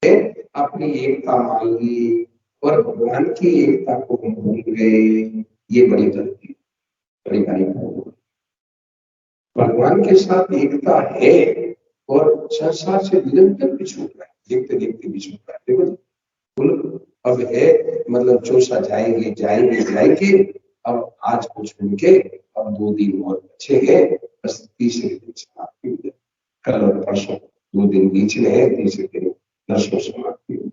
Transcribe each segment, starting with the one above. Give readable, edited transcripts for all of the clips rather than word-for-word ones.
अपनी एकता मान ली और भगवान की एकता को हम भूल गए। ये बड़ी गलती, बड़ी भारी गलती। भगवान के साथ एकता है और संसार से निरंतर बिछुड़ रहा है, देखते देखते बिछुड़ रहा है। देखो बोलो, अब है मतलब चौसा जाएंगे जाएंगे जाएंगे, अब आज कुछ उनके, अब 2 दिन और बचे हैं, बस तीसरे दिन समाप्ति हो जाए। कल और परसों 2 दिन बीच में है, तीसरे दिन नरसों समाप्ति हो।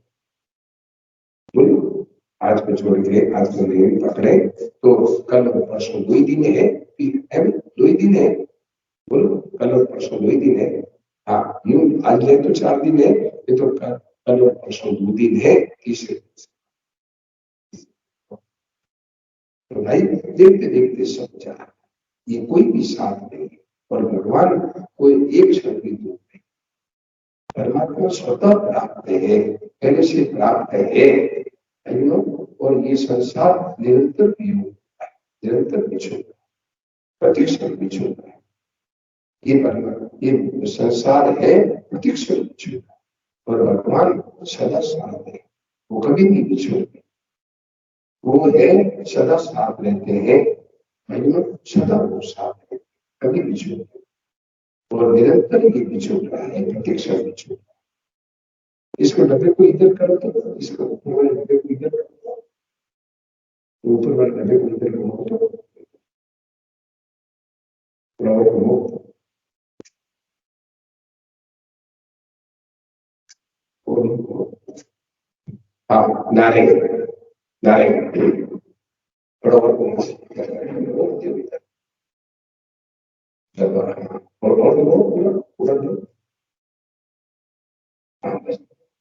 बोलो, आज को छोड़ के आज को नहीं पकड़े तो कल और परसों 2 ही दिन है, 2 ही दिन है। बोलो, कल और परसों 2 ही दिन है। हाँ, यूं आज ले तो 4 दिन है, ये तो कल और परसों 2 दिन है, तीसरे दिन। तो भाई देखते देखते सब जा, ये कोई भी साथ नहीं है और भगवान कोई एक क्षण भी दूर नहीं। परमात्मा स्वतः प्राप्त है, पहले से प्राप्त है, और ये संसार निरंतर वियोग है, निरंतर बिछुड़ रहा है, प्रतिक्षण बिछुड़ रहा है। ये परमात्मा, ये संसार है प्रतिक्षण बिछुड़ रहा है और भगवान सदा साथ है, वो कभी नहीं बिछुड़ते, वो है सदा साथ रहते हैं, सदा वो साथ है, कभी बिछुड़ते और निरंतर ये बिछुड़ रहा है, प्रतिक्षण बिछुड़ रहा है। इसको 90 को इधर करो तो इसको ऊपर वाले 90 को इधर करो, ऊपर वाले 90 को इधर करो तो हाँ, नारायण नारायण थोड़ा और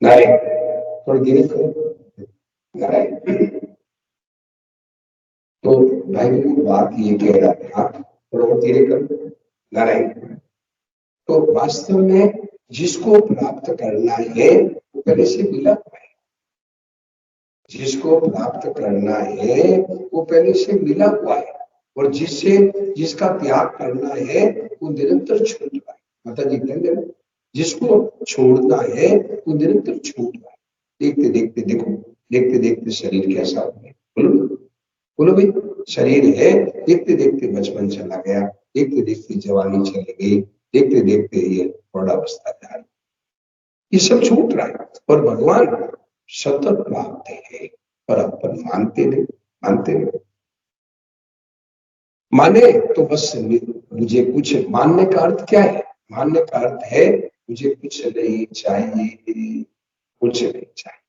नारायण थोड़ा धीरे करो, नारायण। तो भाई बात ये कह रहा था, थोड़ा और धीरे करो, नारायण। तो वास्तव में जिसको प्राप्त करना है वो पहले से मिला हुआ है, जिसको प्राप्त करना है वो पहले से मिला हुआ है, और जिसका त्याग करना है वो निरंतर छूट रहा है। माता जी कह रहे, जिसको छोड़ना है वो निरंतर छूट रहा है। देखते देखते देखो, देखते देखते शरीर कैसा हो गया, बोलो बोलो भाई, शरीर है, देखते देखते बचपन चला गया, देखते देखते जवानी चली गई, देखते देखते ये प्रौढ़ावस्था जा रही, ये सब छूट रहा है और भगवान सतत प्राप्त है, पर अपन मानते नहीं, मानते नहीं। माने तो बस मुझे कुछ, मानने का अर्थ क्या है? मानने का अर्थ है मुझे कुछ नहीं चाहिए, कुछ नहीं चाहिए।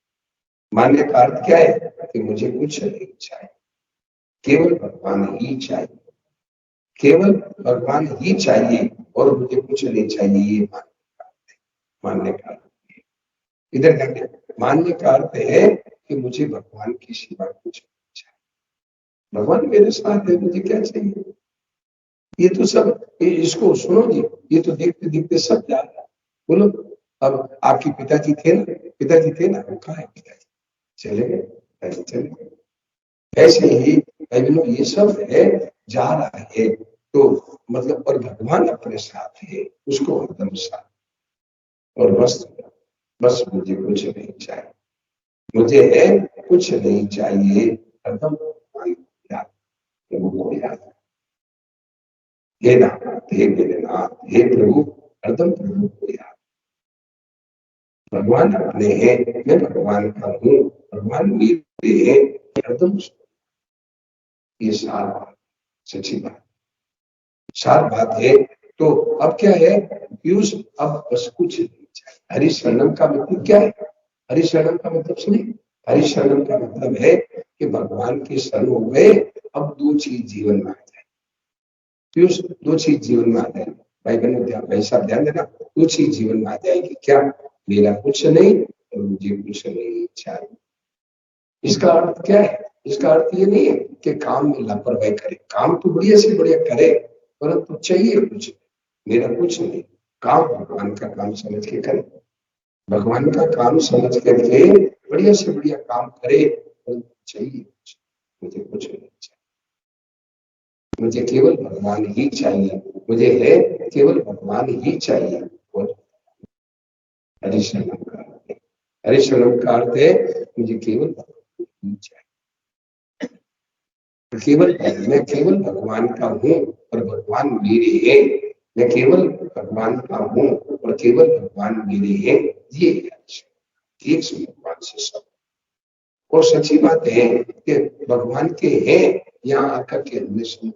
मानने का अर्थ क्या है कि मुझे कुछ नहीं चाहिए, केवल भगवान ही चाहिए, केवल भगवान ही चाहिए और मुझे कुछ नहीं चाहिए, ये मानने का अर्थ है। इधर देखिए, मानने का अर्थ है कि मुझे भगवान की सिवा कुछ नहीं चाहिए, भगवान मेरे साथ है, मुझे क्या चाहिए? ये तो सब, इसको सुनो जी, ये तो देखते देखते सब जा रहा है। बोलो, अब आपके पिताजी थे ना, पिताजी थे ना, वो कहाँ है पिताजी? चले गए, पिताजी चले गए। ऐसे ही ये सब है, जा रहा है, तो मतलब और भगवान अपने साथ है, उसको एकदम साथ, और बस बस मुझे कुछ नहीं चाहिए, मुझे है कुछ नहीं चाहिए, एकदम याद, प्रभु को याद, हे नाथ, हे मेरे नाथ, हे प्रभु, एकदम प्रभु को याद। भगवान अपने हैं, मैं भगवान का हूँ, भगवान मेरे हैं, एकदम। ये सार बात, सच्ची बात, सार बात है। तो अब क्या है पीयूष, अब बस कुछ नहीं चाहिए। हरिशरणम का मतलब क्या है? हरिशरणम का मतलब सुनिए, हरिशरणम का मतलब है कि भगवान के शरण हो गए, अब 2 चीज जीवन में आ जाए। पीयूष 2 चीज जीवन में आ जाए, भाई बहनों ध्यान, भाई साहब ध्यान देना, 2 चीज जीवन में आ जाएगी। क्या? मेरा कुछ नहीं और मुझे कुछ नहीं चाहिए। इसका अर्थ क्या है? इसका अर्थ ये नहीं है कि काम में लापरवाही करे, काम तो बढ़िया से बढ़िया करे, परंतु चाहिए कुछ, मेरा कुछ नहीं। काम भगवान का काम समझ के करे, भगवान का काम समझ करके बढ़िया से बढ़िया काम करे, परंतु चाहिए कुछ, मुझे कुछ नहीं चाहिए, मुझे केवल भगवान ही चाहिए, मुझे है केवल भगवान ही चाहिए। और हरिशरणम का हरिशरणम का अर्थ है मुझे केवल भगवान चाहिए, केवल मैं केवल भगवान का हूँ और भगवान मेरे हैं, मैं केवल भगवान का हूँ और केवल भगवान मेरे हैं, ये एक से भगवान से सब। और सच्ची बात है कि भगवान के हैं यहाँ आकर के हमने सब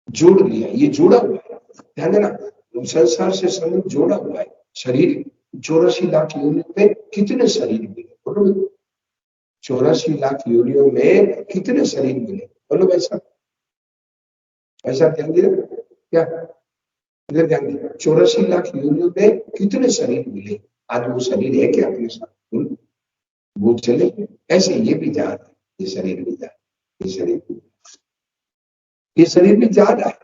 जोड़ लिया, ये जुड़ा हुआ है, ध्यान देना, संसार से संबंध जोड़ा हुआ है। शरीर 84 लाख योनियों में कितने शरीर मिले, बोलो 84 लाख योनियों में कितने शरीर मिले, बोलो ऐसा ऐसा ध्यान दिया क्या, इधर ध्यान दिया, 84 लाख योनियों में कितने शरीर मिले, आज वो शरीर है क्या अपने साथ, वो चले ऐसे, ये भी जा रहा है, ये शरीर भी जा रहा है, ये शरीर भी जा रहा है,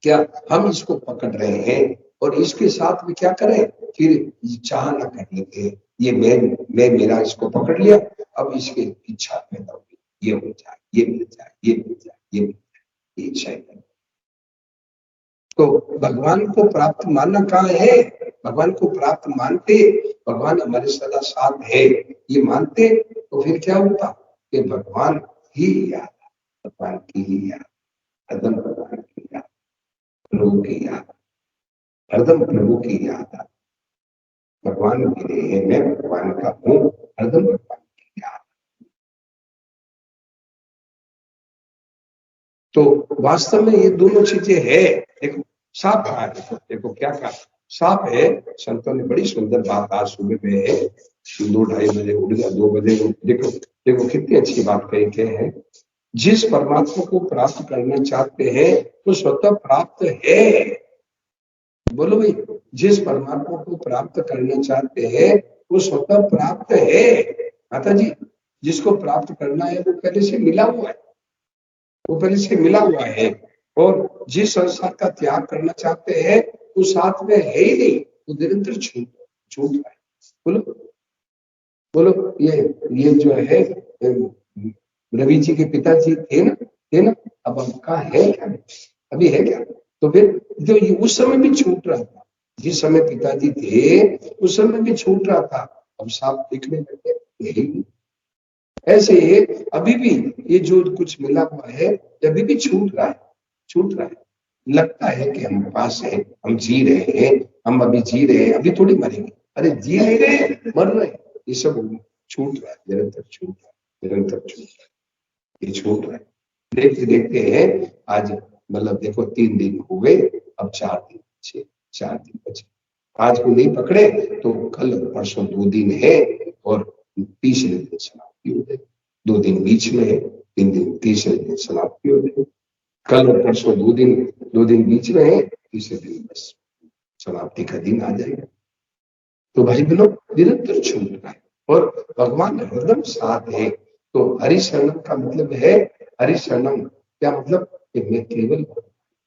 क्या हम इसको पकड़ रहे हैं और इसके साथ में क्या करें, फिर चाह ना कर लेते, ये मैं मेरा इसको पकड़ लिया, अब इसकी इच्छा पैदा होगी, ये हो जाए, ये मिल जाए, ये मिल जाए, ये मिल जाए, ये इच्छा है। तो भगवान को प्राप्त मानना कहाँ है, भगवान को प्राप्त मानते, भगवान हमारे सदा साथ है ये मानते, तो फिर क्या होता कि भगवान ही याद, भगवान की ही याद, हरदम भगवान की याद, प्रभु की याद, हरदम प्रभु की याद, भगवान मेरे हैं, मैं भगवान का हूँ, हरदम भगवान की याद। तो वास्तव में ये दोनों चीजें है। देखो साफ कहा, देखो क्या कहा, साफ है। संतों ने बड़ी सुंदर बात आज सुबह में है, 2-2:30 बजे उठ गया, 2 बजे, देखो देखो कितनी अच्छी बात कही के है, जिस परमात्मा को प्राप्त करना चाहते हैं वो स्वतः प्राप्त है, बोलो भाई, जिस परमात्मा को प्राप्त करना चाहते हैं वो स्वतः प्राप्त है, माता जी, जिसको प्राप्त करना है वो पहले से मिला हुआ है, वो पहले से मिला हुआ है, और जिस संसार का त्याग करना चाहते हैं वो साथ में है ही नहीं, वो निरंतर छूट रहा है, बोलो बोलो, ये जो है रवि जी के पिताजी थे ना, अब उनका है क्या, अभी है क्या, तो फिर जो ये उस समय भी छूट रहा था, जिस समय पिताजी थे उस समय भी छूट रहा था, अब साफ दिखने लगे यही नहीं। ऐसे अभी भी ये जो कुछ मिला हुआ है अभी भी छूट रहा है, छूट रहा है, लगता है कि हम पास है, हम जी रहे हैं, हम अभी जी रहे हैं, अभी थोड़ी मरेंगे, अरे जी नहीं रहे, मर रहे, ये सब छूट रहा है, निरंतर छूट रहा है, निरंतर छूट रहा है, ये छूट रहा है, देखते देखते हैं, आज मतलब देखो 3 दिन हो गए, अब 4 दिन बचे, 4 दिन बचे, आज को नहीं पकड़े तो कल परसों 2 दिन है और तीसरे दिन समाप्ति हो जाएगी, 2 दिन बीच में है, 3 दिन, तीसरे दिन समाप्ति हो जाएगी, कल और परसों 2 दिन बीच में है, तीसरे दिन बस समाप्ति का दिन आ जाएगा। तो भाई बहनों, निरंतर छूट रहा है और भगवान हरदम साथ है। तो हरिशरणम का मतलब है, हरिशरणम क्या मतलब कि मैं केवल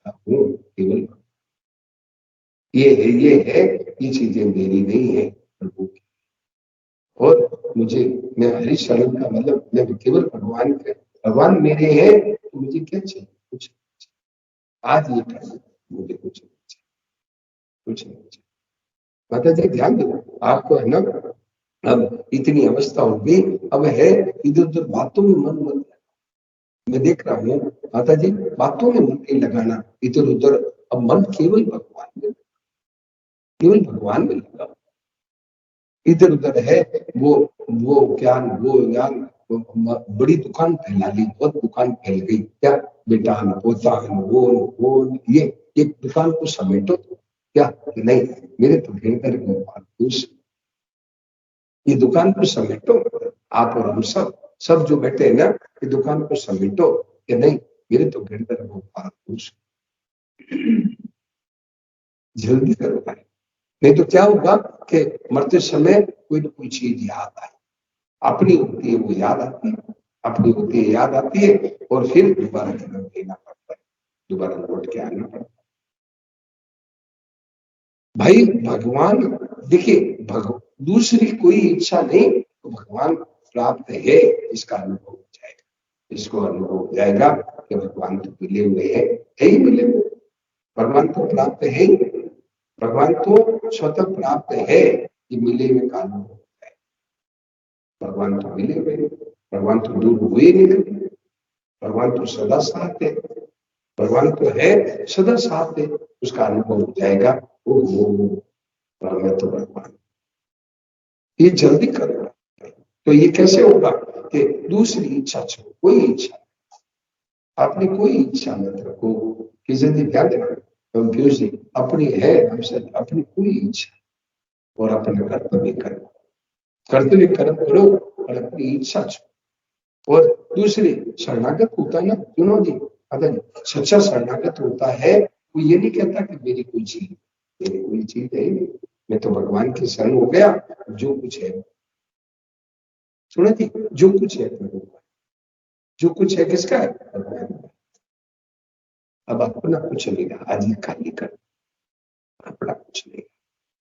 हूँ, केवल ये है, ये चीजें मेरी नहीं है, प्रभु की, और मुझे, मैं हरिशरणम का मतलब मैं केवल भगवान मेरे हैं, तो मुझे क्या चाहिए, कुछ आज ये करना, मुझे कुछ नहीं चाहिए, कुछ नहीं चाहिए। माता जी ध्यान दो, आपको है ना, अब इतनी अवस्था होगी, अब है इधर उधर बातों में मन मत, मैं देख रहा हूँ माता जी, बातों में मन नहीं लगाना इधर उधर, अब मन केवल भगवान में, केवल भगवान में लगा, इधर उधर है वो ज्ञान, वो ज्ञान, बड़ी दुकान फैला ली, बहुत दुकान फैल गई, क्या बेटा पोता वो ये एक दुकान को समेटो, क्या नहीं, मेरे तो भयंकर गोपाल, ये दुकान को समेटो, आप और हम सब जो बैठे हैं ना, ये दुकान को समेटो, कि नहीं मेरे तो भयंकर गोपाल, जल्दी करो भाई, नहीं तो क्या होगा कि मरते समय कोई ना कोई चीज याद आए, अपनी होती है वो याद आती है, अपनी होती है याद आती है, और फिर दोबारा जन्म लेना पड़ता है, दोबारा लौट के आना पड़ता है। भाई भगवान, देखिए दूसरी कोई इच्छा नहीं, तो भगवान प्राप्त है, इसका अनुभव हो जाएगा, इसको अनुभव हो जाएगा कि भगवान तो मिले हुए हैं, ही मिले हुए, भगवान तो प्राप्त है ही, भगवान तो स्वतः प्राप्त है, ये मिले हुए का अनुभव होता है। भगवान तो मिले हुए, भगवान तो दूर हुए नहीं कभी, भगवान तो सदा साथ है, भगवान तो है सदा साथ है, उसका अनुभव हो जाएगा। ओहो, मैं तो भगवान, ये जल्दी करो। तो ये कैसे होगा कि दूसरी इच्छा छोड़ो, कोई इच्छा, अपनी कोई इच्छा मत रखो। कि जल्दी ध्यान देना, कंफ्यूजिंग अपनी है हमसे, अपनी कोई इच्छा और अपने कर्तव्य करो, कर्तव्य कर्म करो और अपनी इच्छा छोड़ो। और दूसरी शरणागत होता है ना, सुनो जी, अगर सच्चा शरणागत होता है वो ये नहीं कहता कि मेरी कोई चीज, मेरी कोई चीज है ही नहीं, मैं तो भगवान की शरण हो गया, जो कुछ है। सुनो जी, जो कुछ है प्रभु का, जो कुछ है किसका है, भगवान का। अब अपना कुछ नहीं रहा, आज ये खाली कर, अपना कुछ नहीं,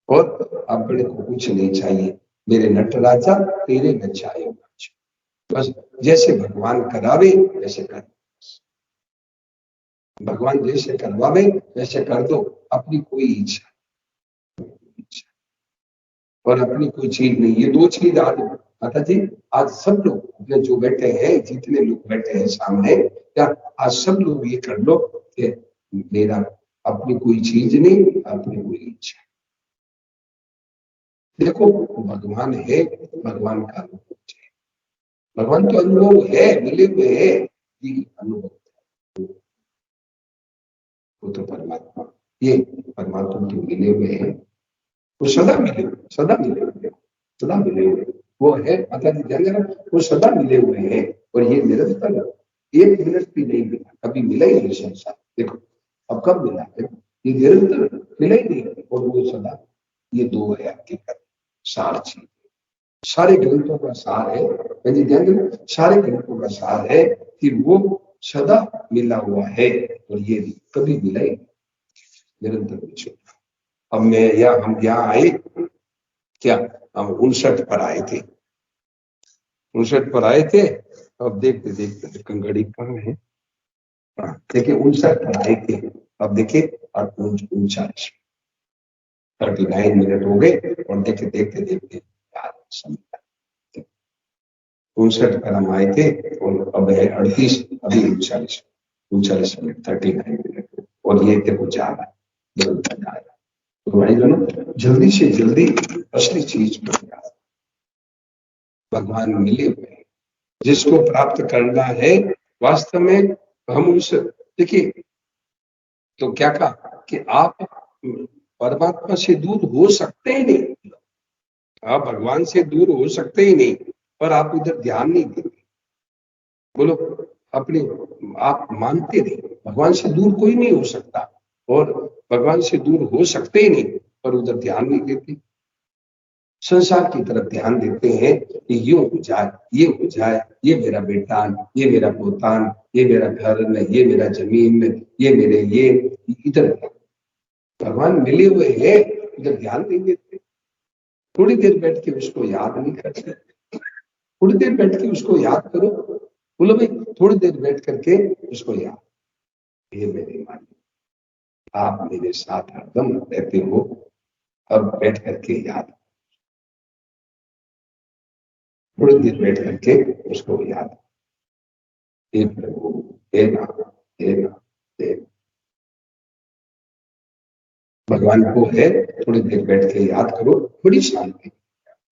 और अपने को कुछ नहीं चाहिए। मेरे नटराजा तेरे नचाए नाच, बस जैसे भगवान करावे वैसे कर, भगवान जैसे करवावे वैसे कर दो, अपनी कोई इच्छा, और अपनी कोई चीज नहीं। ये दो चीज आज माता जी, आज सब लोग अपने जो बैठे हैं, जितने लोग बैठे हैं सामने, या आज सब लोग ये कर लो कि मेरा अपनी कोई चीज नहीं, अपनी कोई इच्छा। देखो भगवान है, भगवान का अनुभव है, भगवान तो अनुभव है, मिले हुए है, ये अनुभव, वो तो परमात्मा, ये परमात्मा तो मिले हुए हैं, वो सदा मिले हुए, सदा मिले हुए, सदा मिले हुए, वो है माता जी ध्यान देना, वो सदा मिले हुए हैं। और ये निरंतर, एक मिनट भी नहीं मिला, कभी मिला ही नहीं संसार। देखो अब कब मिला, देखो ये निरंतर मिला ही नहीं, और वो सदा, ये दो है हकीकत, सार चीज, सारे ग्रंथों का सार है। यदि ध्यान देना, सारे ग्रंथों का सार है कि वो सदा मिला हुआ है, और ये कभी मिला ही नहीं, निरंतर विचरण। अब मैं या हम यहाँ आए क्या, हम 59 पर आए थे, 59 पर आए थे। अब देखते देखते कंगड़ी कहाँ है, देखिए 59 पर आए थे, अब देखिए 39, 39 मिनट हो गए, और देखते देखते देखते यार समय 59 पर हम आए थे, और अब है 38, अभी 39, 39 मिनट 39 मिनट, और ये देखो जा रहा है, बदलता जा रहा है। तो भाई बहनों, जल्दी से जल्दी असली चीज पर भगवान मिले हुए हैं, जिसको प्राप्त करना है वास्तव में। हम उस, देखिए तो क्या कहा कि आप परमात्मा से दूर हो सकते ही नहीं, आप भगवान से दूर हो सकते ही नहीं, पर आप उधर ध्यान नहीं देते। बोलो, अपने आप मानते नहीं, भगवान से दूर कोई नहीं हो सकता, और भगवान से दूर हो सकते ही नहीं, पर उधर ध्यान नहीं देते, संसार की तरफ ध्यान देते हैं कि ये हो जाए, ये हो जाए, ये मेरा बेटान, ये मेरा पोतान, ये मेरा घर, ये मेरा जमीन, ये मेरे ये, इधर भगवान मिले हुए हैं, इधर ध्यान नहीं देते। थोड़ी देर बैठ के उसको याद नहीं करते, थोड़ी देर बैठ के उसको याद करो, बोलो भाई थोड़ी देर बैठ करके उसको याद, ये मेरे मालिक, आप मेरे साथ हरदम रहते हो, अब बैठ करके याद, थोड़ी देर बैठ करके उसको याद, हे प्रभु, हे नाम, हे नाम, हे भगवान को है, थोड़ी देर बैठ के याद करो, बड़ी शांति,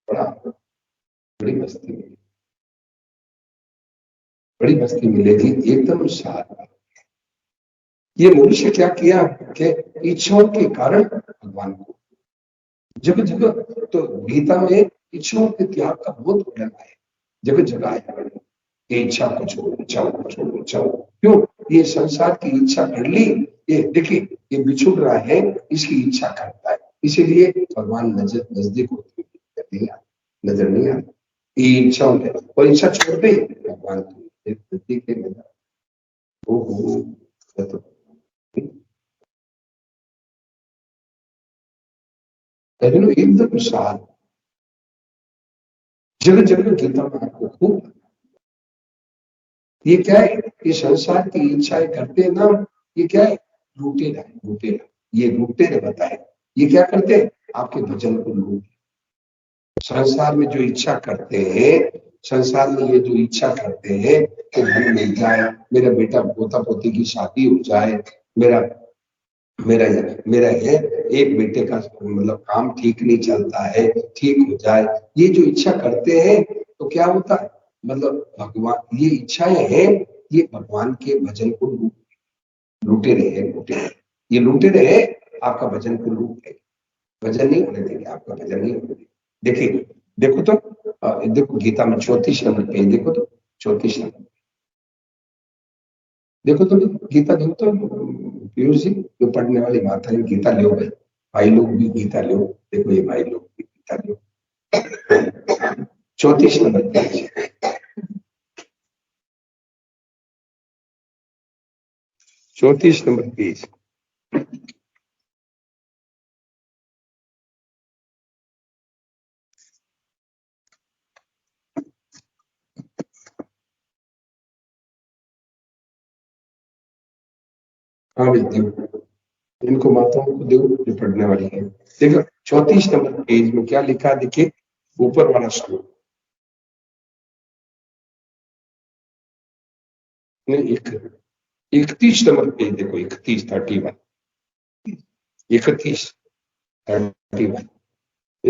बड़ा, बड़ी मस्ती मिलेगी, बड़ी मस्ती मिलेगी, एकदम शांत। ये मनुष्य क्या किया कि इच्छाओं के कारण भगवान को, जगह जगह तो गीता में इच्छाओं के त्याग का बहुत वर्णन है, जगह जगह आया, ये इच्छा को छोड़ो, इच्छाओं को छोड़ो, इच्छाओं, क्यों, ये संसार की इच्छा कर ली, ये देखिए ये बिछुड़ रहा है, इसकी इच्छा करता है, इसीलिए भगवान नजदीक होते नहीं आते, नजर नहीं आते, ये इच्छाओं है, और इच्छा छोड़ दे भगवान नजदीक है, नजर, तो एकदम शांत, जगह जगह गीता में आपको खूब, ये क्या है, ये संसार की इच्छाएं करते हैं ना, ये क्या है, लुटेरा है, लुटेरा, ये लुटेरे बताए, ये क्या करते हैं, आपके भजन को लूट, संसार में जो इच्छा करते हैं, संसार में ये जो इच्छा करते हैं कि धन मिल जाए, मेरा बेटा पोता पोती की शादी हो जाए, मेरा मेरा मेरा है एक बेटे का मतलब काम ठीक नहीं चलता है, ठीक हो जाए, ये जो इच्छा करते हैं तो क्या होता है, मतलब भगवान ये इच्छाएं हैं, ये भगवान के भजन को लूटे रहे हैं, लूटे रहे, ये लूटे रहे, आपका भजन को लूट रहे, भजन नहीं होने देंगे, आपका भजन नहीं होने देंगे। देखिए, देखो तो देखो गीता में 34 नंबर पे देखो तो, 34 नंबर देखो तो, गीता देखो तो पीयूष जी, जो पढ़ने वाली माता है गीता लो भाई, भाई लोग भी गीता लो, देखो ये भाई लोग भी गीता लो, 34 नंबर पेज, 34 नंबर पेज। हाँ भाई देव, इनको माताओं को देव जो पढ़ने वाली है, देखो 34 नंबर पेज में क्या लिखा है, देखिए ऊपर वाला श्लोक, नहीं एक 31 नंबर पेज देखो, 31 31, 31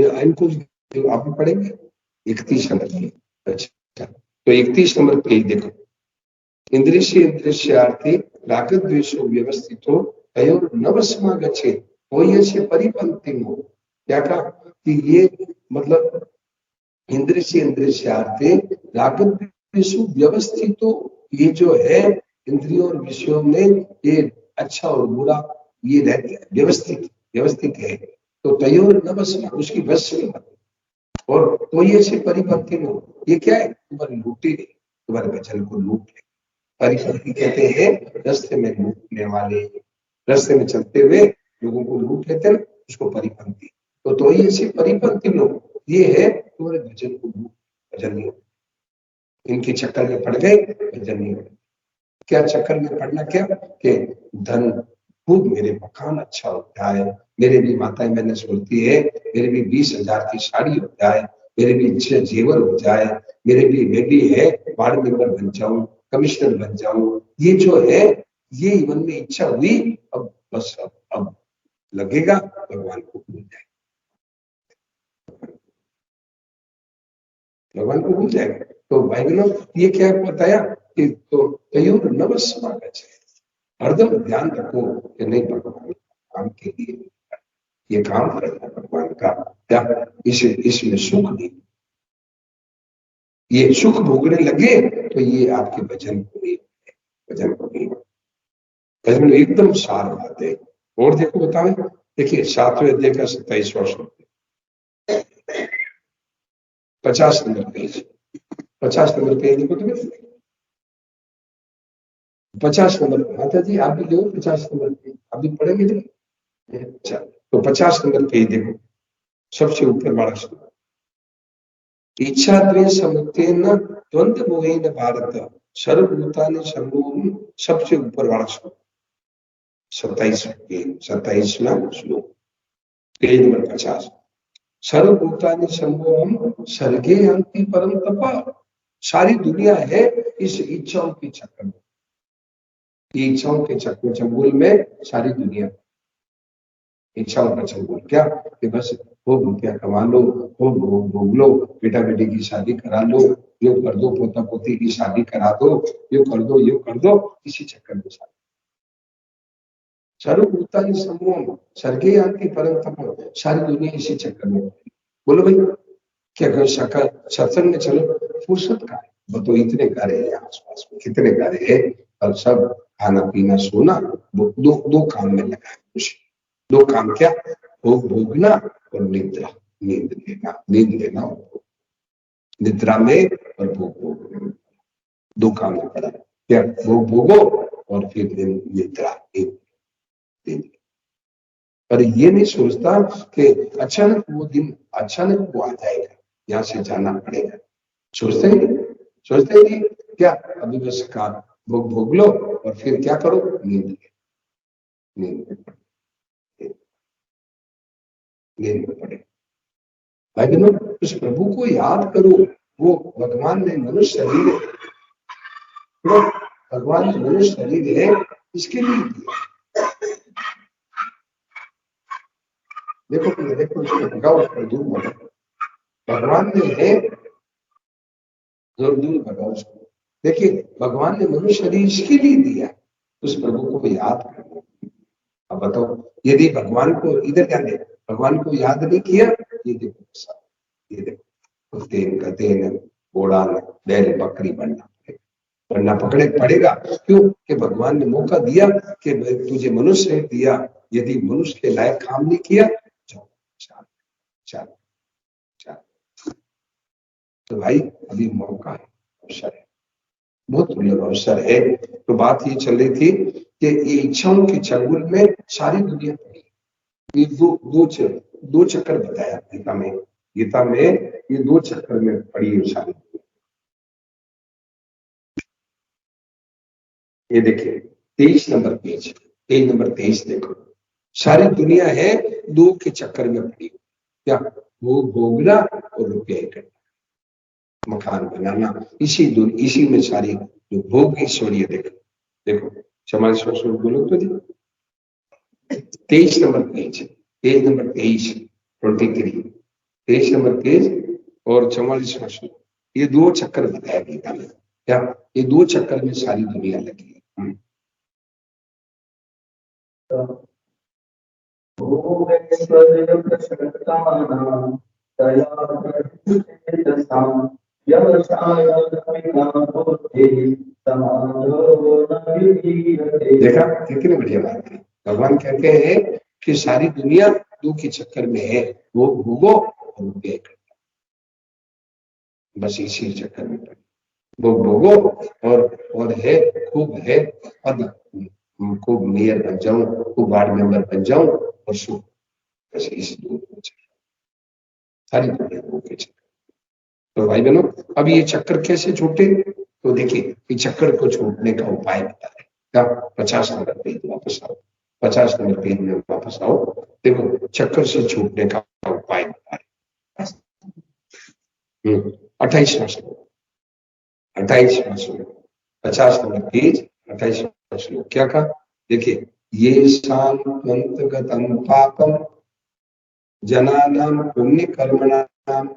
31, इनको आप भी पढ़ेंगे 31 नंबर पेज। अच्छा, तो 31 नंबर पेज देखो, इंद्रिय इंद्रियार्थी रागद्वेषो व्यवस्थितो तयोर नवस्मा गच्छे, वो ये से परिपंक्ति हो, क्या कहा कि ये मतलब इंद्रिय इंद्रियार्थी रागद्वेषो व्यवस्थितो, ये जो है इंद्रियों और विषयों में ये अच्छा और बुरा ये रहते हैं, व्यवस्थित व्यवस्थित है, तो तयोर नवस्मा उसकी वश में मत, और तो ये से परिपंक्ति हो, ये क्या है, तुम्हारे लूटे नहीं, तुम्हारे वचन को लूट ले, परिपंथी कहते हैं रास्ते में लूटने वाले, रास्ते में चलते हुए लोगों को लूट लेते हैं, उसको परिपंथी, तो ये ऐसे परिपंथी लोग ये है तुम्हारे भजन को लूट, भजन नहीं, इनके चक्कर में पड़ गए, भजन नहीं होगा। क्या चक्कर में पड़ना, क्या कि धन खूब, मेरे मकान अच्छा हो जाए, मेरे भी माताएं मैंने सोचती है, मेरे भी 20,000 की साड़ी हो जाए, मेरे भी अच्छे जेवर हो जाए, मेरे भी मैं भी है वार्ड मेंबर बन जाऊं, कमिश्नर बन जाऊं, ये जो है ये मन में इच्छा हुई, अब बस अब लगेगा भगवान को भूल जाए, भगवान को भूल जाएगा। तो भाई बहनों, ये क्या बताया कि तो तयोर नवस्मागत, हरदम ध्यान रखो कि नहीं भगवान काम के लिए ये काम करना भगवान का, क्या इसमें सुख नहीं, ये सुख भोगने लगे तो ये आपके भजन को नहीं, भजन को नहीं, भजन में एकदम सार बात है। और देखो बताए, देखिए 7वें अध्याय का 27वां श्लोक, 50 नंबर पेज, 50 नंबर पेज देखो तुम्हें, 50 नंबर, माता जी आप भी लो 50 नंबर पेज, आप भी पढ़ेंगे जी। अच्छा, तो 50 नंबर पेज देखो, सबसे ऊपर वाला श्लोक, इच्छा द्वेष समुत्थेन द्वंद्व मोहेन भारत सर्वभूतानि संभोम, सबसे ऊपर वाला श्लोक, 27वां श्लोक, पेज नंबर 50, सर्वभूतानि संभोम सर्गे हंति परम तपा, सारी दुनिया है इस इच्छाओं के चक्कर में, ये इच्छाओं के चक्कर चंगुल में सारी दुनिया, इच्छाओं का चंगुल, क्या कि बस खूब रुपया कमा लो, खूब भोग लो, बेटा बेटी की शादी करा लो, यो कर दो, पोता पोती की शादी करा दो, यो कर दो, यो कर दो, इसी चक्कर में शादी, सर्वभूतानि समूह सर्गे यान्ति परम तप, सारी दुनिया इसी चक्कर में। बोलो भाई, क्या करो सका सत्संग में चलो, फुर्सत का है, वो तो इतने कार्य है आसपास में, कितने कार्य है, और सब खाना पीना सोना, वो दो दो काम में लगा है खुशी, दो काम क्या, भोग भोगना और निद्रा, नींद लेना, नींद लेना और निद्रा में और भोग भोग, दो काम में पड़ा, क्या भोग भोगो और फिर निद्रा, नींद, पर ये नहीं सोचता कि अचानक वो दिन, अचानक वो आ जाएगा, यहाँ से जाना पड़ेगा, सोचते ही नहीं, सोचते ही नहीं, क्या अभी बस का भोग भोग लो और फिर क्या करो, नींद, नींद में पड़े, नींद में पड़े, भाई बहनों, उस प्रभु को याद करो। वो भगवान ने मनुष्य शरीर, भगवान ने मनुष्य शरीर है इसके लिए दिया। देखो देखो, उसको भगाओ, दूर भगाओ, भगवान ने है, दूर भगाओ उसको। देखिए, भगवान ने मनुष्य शरीर इसके लिए दिया, उस प्रभु को याद करो। अब बताओ, यदि भगवान को, इधर ध्यान दे, भगवान को याद नहीं किया, ये देखो, ये देखो, गधे ने, घोड़ा ने, बैल बकरी बनना पड़ेगा। क्यों? कि भगवान ने मौका दिया कि तुझे मनुष्य दिया, यदि मनुष्य के लायक काम नहीं किया, जाओ, चल। तो भाई, अभी मौका है, अवसर है, बहुत दुर्लभ अवसर है। तो बात ये चल रही थी कि ये इच्छाओं के चंगुल में सारी दुनिया पड़ी। ये दो चक्कर बताया गीता में ये 2 चक्कर में पड़ी है सारी दुनिया। ये देखिए 23 नंबर पेज नंबर 23 देखो, सारी दुनिया है 2 के चक्कर में पड़ी। क्या? वो भोगना और रुपया इकट्ठा, मकान बनाना, इसी में सारी जो भोग ईश्वरीय। देखो क्षमा बोलो तो जी, 23 number page number 23 number page और 44वां श्लोक, ये 2 चक्कर बताया गीता में। क्या? ये 2 चक्कर में सारी दुनिया लगी है। देखा कितनी बढ़िया बात है। भगवान कहते हैं कि सारी दुनिया 2 के चक्कर में है, वो भोगो और रुपया इकट्ठा, बस इसी चक्कर में पड़े। वो भोगो और है खूब है पद, खूब मेयर बन जाऊं, खूब वार्ड मेंबर बन जाऊं और सुख, बस इस 2 सारी दुनिया 2 के चक्कर। तो भाई बहनों, अब ये चक्कर कैसे छूटे? तो देखिए, इस चक्कर को छूटने का उपाय बता रहे। क्या? 50 नंबर पेज वापस आओ, 50 नंबर पेज में वापस आओ। देखो, चक्कर से छूटने का उपाय बता रहे। 28वां श्लोक, 50 नंबर पेज 28वां श्लोक क्या कहा? देखिए, ये शांतगतम पापम जनानाम पुण्य कर्मणाम,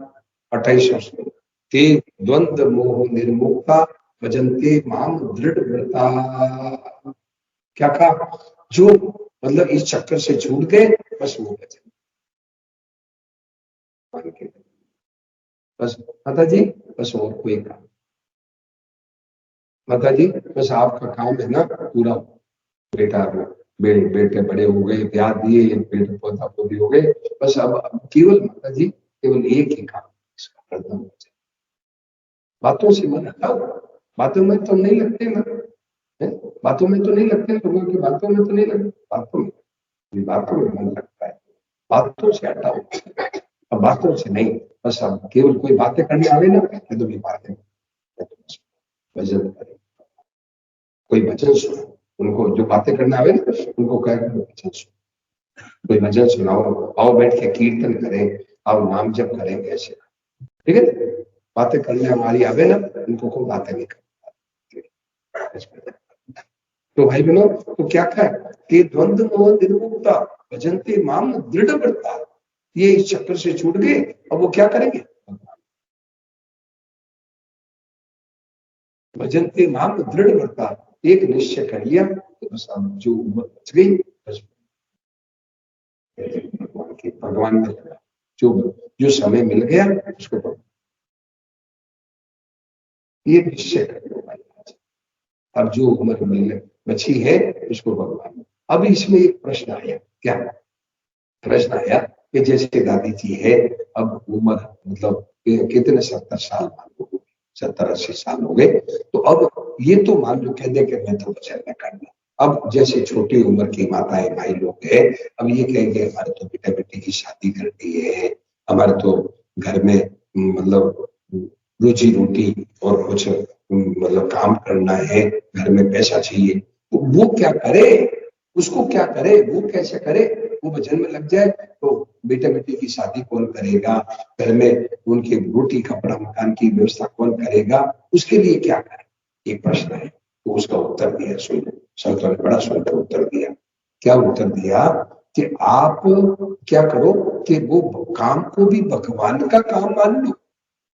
28वां श्लोक, ते द्वंद्व मोह निर्मुक्ता भजन्ते माम दृढ़ व्रता। क्या कहा? जो मतलब इस चक्कर से छूट गए, बस वो भजन, बस माता जी, बस और कोई काम, माता जी बस आपका काम है ना पूरा, बेटा बेटे बड़े हो गए, ब्याह दिए, बेटे पोता पोती हो गए, बस अब केवल माता जी केवल एक ही काम, इसका प्रथम भजन। बातों से मन हटाओ, बातों में तो नहीं लगते ना, बातों में तो नहीं लगते, लोगों की बातों में तो नहीं लगते, बातों में मन लगता है, बातों से हटाओ। अब बातों से नहीं, बस अब केवल कोई बातें करने आवे ना, तो भी बातें भजन करें, कोई भजन सुनो, उनको जो बातें करने आवे ना, उनको कह भजन सुनो, कोई भजन सुनाओ, आओ बैठ के कीर्तन करें, आओ नाम जप करें, ऐसे, ठीक है। बातें करने हमारी आवे ना, उनको कोई बातें नहीं करती। तो भाई बहनों, तो क्या है कि द्वंद्व मोह निर्मुक्ता भजन्ते माम दृढ़ व्रता, ये इस चक्कर से छूट गए, अब वो क्या करेंगे? भजन्ते माम दृढ़ व्रता, एक निश्चय कर लिया कि बस अब जो उम्र बच गई, बस भगवान में जो समय मिल गया उसको ये निश्चय कर लो भाई, अब जो उम्र मिलने बची है उसको भगवान। अब इसमें एक प्रश्न आया, क्या प्रश्न आया कि जैसे दादी जी है, अब उम्र मतलब कितने 70 साल, 70-80 साल हो गए, तो अब ये तो मान लो कह दे कि मैं तो बचन में करना, अब जैसे छोटी उम्र की माताएं भाई लोग है, अब ये कहेंगे हमारे तो बेटा बेटी की शादी करनी है, हमारे तो घर में मतलब रोजी रोटी और कुछ मतलब काम करना है, घर में पैसा चाहिए, तो वो क्या करे, उसको क्या करे, वो कैसे करे, वो भजन में लग जाए तो बेटा बेटी की शादी कौन करेगा, घर में उनके रोटी कपड़ा मकान की व्यवस्था कौन करेगा, उसके लिए क्या करें, एक प्रश्न है। तो उसका उत्तर दिया, सुन संतों ने बड़ा सुंदर उत्तर दिया। क्या उत्तर दिया कि आप क्या करो कि वो काम को भी भगवान का काम मान लो।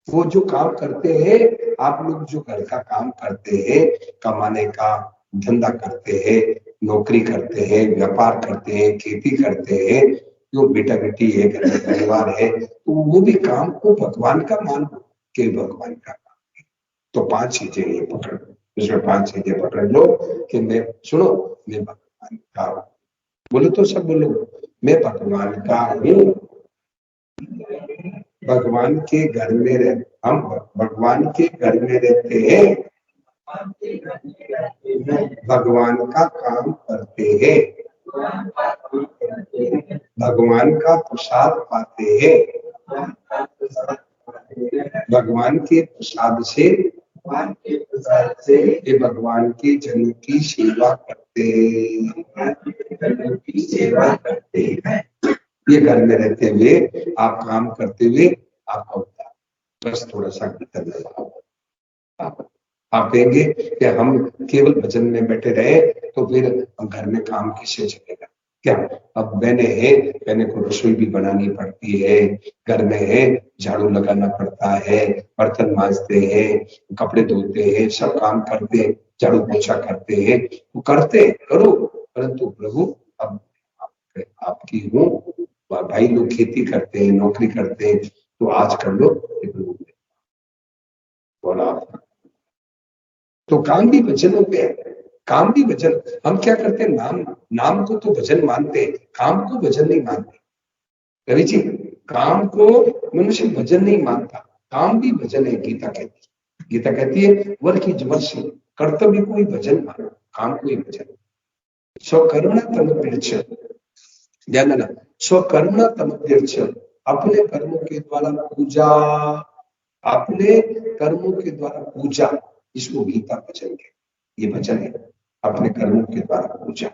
वो जो काम करते हैं, आप लोग जो घर का काम करते हैं, कमाने का धंधा करते हैं, नौकरी करते हैं, व्यापार करते हैं, खेती करते हैं, जो बेटा बेटी है, घर में परिवार है, तो वो भी काम को भगवान का मान लो कि भगवान का काम है। तो 5 चीजें ये पकड़ लो, उसमें 5 चीजें पकड़ लो कि मैं, सुनो, मैं भगवान का, बोलो तो सब बोलो, मैं भगवान का हूँ, भगवान के घर में रह, हम भगवान के घर में रहते हैं, भगवान का काम करते हैं, भगवान का प्रसाद पाते हैं, भगवान के प्रसाद से ये भगवान के जनों की सेवा करते हैं। ये घर में रहते हुए, आप काम करते हुए, आपका उद्धार, बस थोड़ा सा भीतर लगाओ। आप कहेंगे कि हम केवल भजन में बैठे रहे तो फिर घर में काम कैसे चलेगा, क्या, अब बहने को रसोई भी बनानी पड़ती है, घर में है झाड़ू लगाना पड़ता है, बर्तन मांजते हैं, कपड़े धोते हैं, सब काम करते हैं, झाड़ू पोछा करते हैं, वो करते करो, परंतु प्रभु अब आपकी हूँ, भाई लोग खेती करते हैं, नौकरी करते हैं, तो आज कर लो, प्रभु बोला। तो काम भी भजनों पे है, काम भी भजन। हम क्या करते हैं, नाम को तो भजन मानते हैं, काम को भजन नहीं मानते। रवि जी, काम को मनुष्य भजन नहीं मानता, काम भी भजन है। गीता कहती है वर की जमर्षि कर्तव्य को ही भजन मानो, काम को ही भजन। स्वकर्मणा तमभ्यर्च्य, ध्यान देना, स्वकर्मणा तमभ्यर्च्य, अपने कर्मों के द्वारा पूजा, अपने कर्मों के द्वारा पूजा, इसको गीता भजन है। ये भजन है, अपने कर्मों के द्वारा पूजा,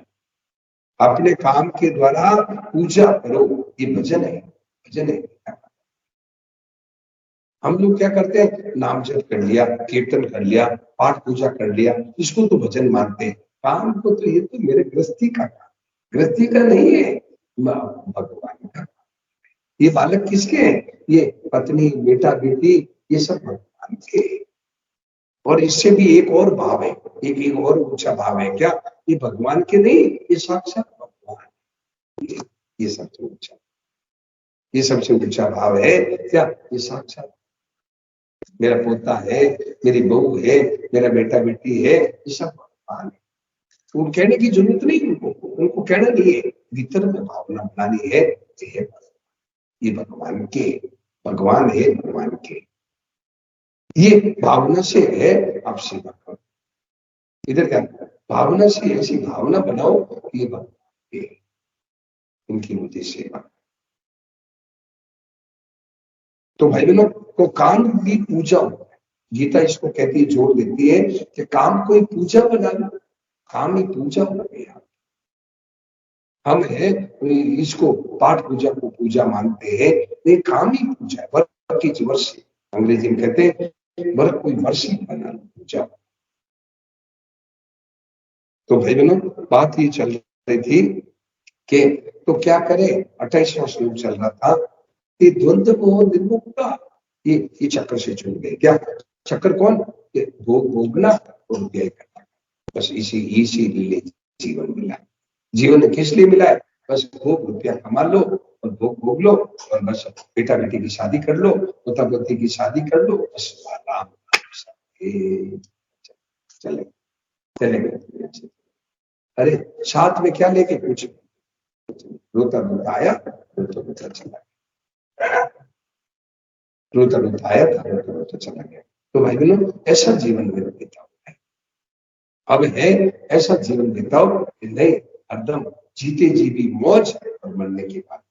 अपने काम के द्वारा पूजा करो, ये भजन है, भजन है। हम लोग क्या करते हैं, नाम जप कर लिया, कीर्तन कर लिया, पाठ पूजा कर लिया, इसको तो भजन मानते हैं। काम को तो, ये तो मेरे गृहस्थी का काम, गृहस्थी का नहीं है, भगवान का। ये बालक किसके हैं, ये पत्नी बेटा बेटी, ये सब भगवान के। और इससे भी एक और भाव है, एक और ऊंचा भाव है, क्या, ये भगवान के नहीं, ये साक्षात भगवान। ये सबसे ऊंचा, ये सबसे ऊंचा भाव है, क्या, ये साक्षात मेरा पोता है, मेरी बहू है, मेरा बेटा बेटी है, ये सब भगवान है। उनको कहने की जरूरत नहीं, उनको कहना नहीं है, भीतर में भावना बनानी है, ये भगवान के, भगवान है, भगवान के। ये भावना से है, आप सेवा करो। इधर क्या, भावना से ऐसी भावना बनाओ कि ये भगवान के, इनकी मुझे सेवा। तो भाई बहनों को काम भी पूजा होता है, गीता इसको कहती है, जोड़ देती है कि काम को पूजा बना लो, काम ही पूजा हो गया। हम है इसको पाठ पूजा को पूजा मानते हैं, ये काम ही पूजा है, वर्क की वर्षी, अंग्रेजी में कहते हैं वर्क कोई वर्षी बना लो, पूजा। तो भाई बहनों बात ये चल रही थी कि तो क्या करे, 28वां श्लोक चल रहा था कि द्वंद्व मोह निर्मुक्ता, ये चक्कर से छूट गए। क्या चक्कर, कौन, भोग भोगना और व्यय करना, बस इसी लिए जीवन मिला। जीवन किस लिए मिला है, बस खूब रुपया कमा लो और भोग भोग लो, और बस बेटा बेटी की शादी कर लो, पोता पोती की शादी कर लो, बस आराम चले चले गए। अरे साथ में क्या लेके, कुछ रोता रोता आया, रोता रोता चला गया, रोता रोता आया था, रोता रोता चला गया। तो भाई बहनों ऐसा जीवन में बिताओ, अब है ऐसा जीवन बिताओ कि नहीं हरदम जीते जी भी मौज और मरने के बाद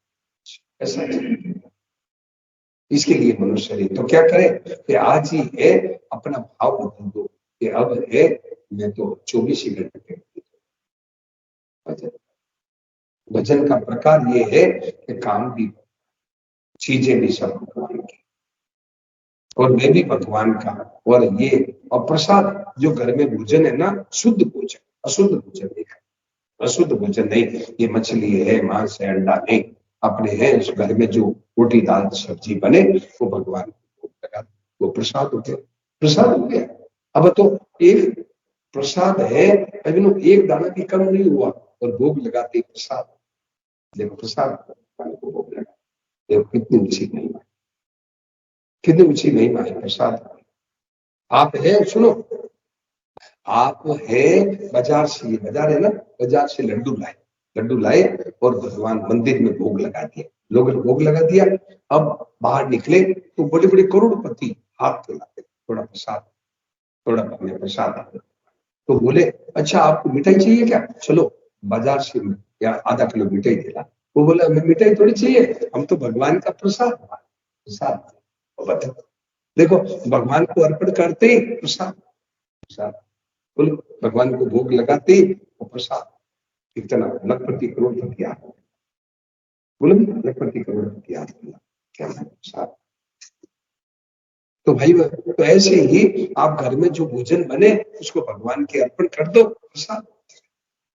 ऐसा जीवन। इसके लिए मनुष्य ने तो क्या करे कि आज ही है अपना भाव बदल दो कि अब है मैं तो 24 ही घंटे भजन। भजन का प्रकार ये है कि काम भी चीजें भी सब भगवान की, और मैं भी भगवान का। और ये और प्रसाद जो घर में भोजन है ना, शुद्ध भोजन, अशुद्ध भोजन नहीं है, अशुद्ध भोजन नहीं। ये मछली है, मांस है, अंडा नहीं, अपने हैं उस घर में जो रोटी दाल सब्जी बने वो भगवान को लगा, वो प्रसाद हो गया, प्रसाद हो गया। अब तो एक प्रसाद है, अभी एक दाना भी कम नहीं हुआ, और भोग लगाते प्रसाद। देखो प्रसाद भगवान को भोग लगा, देखो कितनी ऊंची महिमा, कितनी ऊंची महिमा है प्रसाद। आप है, सुनो, आप है बाजार से, ये बाजार है ना, बाजार से लड्डू लाए, लड्डू लाए और भगवान मंदिर में भोग लगा दिया, लोगों ने भोग लगा दिया। अब बाहर निकले तो बड़े बड़े करोड़पति हाथ फैलाते, थोड़ा प्रसाद, थोड़ा हमें प्रसाद। तो बोले अच्छा आपको मिठाई चाहिए क्या, चलो बाजार से या आधा किलो मिठाई दिला। वो बोला हमें मिठाई थोड़ी चाहिए, हम तो भगवान का प्रसाद, प्रसाद। देखो भगवान को अर्पण करते ही प्रसाद, प्रसाद बोलो, भगवान को भोग लगाते ही वो प्रसाद। कितना लखपति करोड़पति आ, बोलो लखपति करोड़पति आ, क्या प्रसाद। तो भाई तो ऐसे ही आप घर में जो भोजन बने उसको भगवान के अर्पण कर दो, प्रसाद,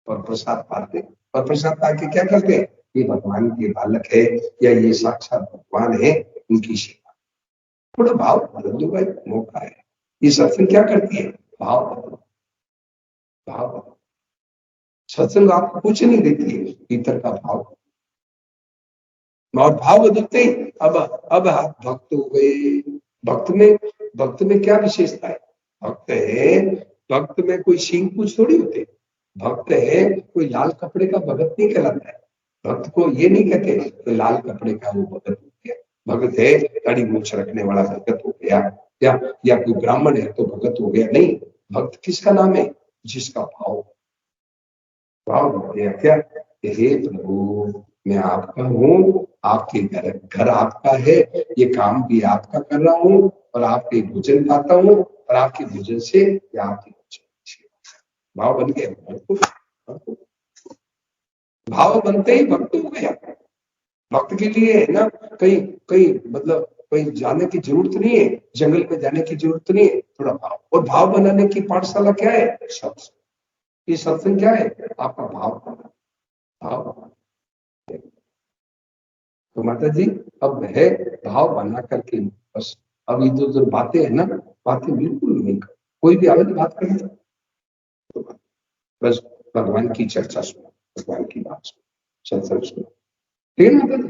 और प्रसाद पाते, और प्रसाद पाके क्या करते हैं, ये भगवान के बालक है या ये साक्षात भगवान है, उनकी सेवा। थोड़ा भाव बदल दो भाई, मौका है। ये सत्संग क्या करती है, भाव बदलो, भाव बदलो। सत्संग आपको कुछ नहीं देती है, भीतर का भाव, और भाव बदलते ही अब आप भक्त हो गए। भक्त में क्या विशेषता है, भक्त है, भक्त में कोई सींग पूछ थोड़ी होते, भक्त है कोई लाल कपड़े का भगत नहीं कहलाता है। भक्त को ये नहीं कहते कि लाल कपड़े का वो भगत हो गया, भगत है दाढ़ी मूछ रखने वाला भगत हो गया, या कोई ब्राह्मण है तो भगत हो गया, नहीं। भक्त किसका नाम है, जिसका भाव, भाव हो गया क्या, हे प्रभु मैं आपका हूँ, आपके घर आपका है, ये काम भी आपका कर रहा हूँ, और आपके भोजन खाता हूँ, और आपके भोजन से या आपके भोजन, भाव बन गया। भाव बनते ही भक्त हो गया। भक्त के लिए है ना कहीं कहीं मतलब कहीं जाने की जरूरत नहीं है, जंगल में जाने की जरूरत नहीं है, थोड़ा भाव, और भाव बनाने की पाठशाला क्या है, सत्संग। ये सत्संग क्या है, आपका भाव, भाव। तो माता जी अब है भाव बना करके बस, अब इधर उधर बातें है ना, बातें बिल्कुल नहीं कर, कोई भी अलग बात करे तो बस भगवान की चर्चा सुनो, भगवान की बात सुनो, सत्संग सुनो, ठीक है माता जी।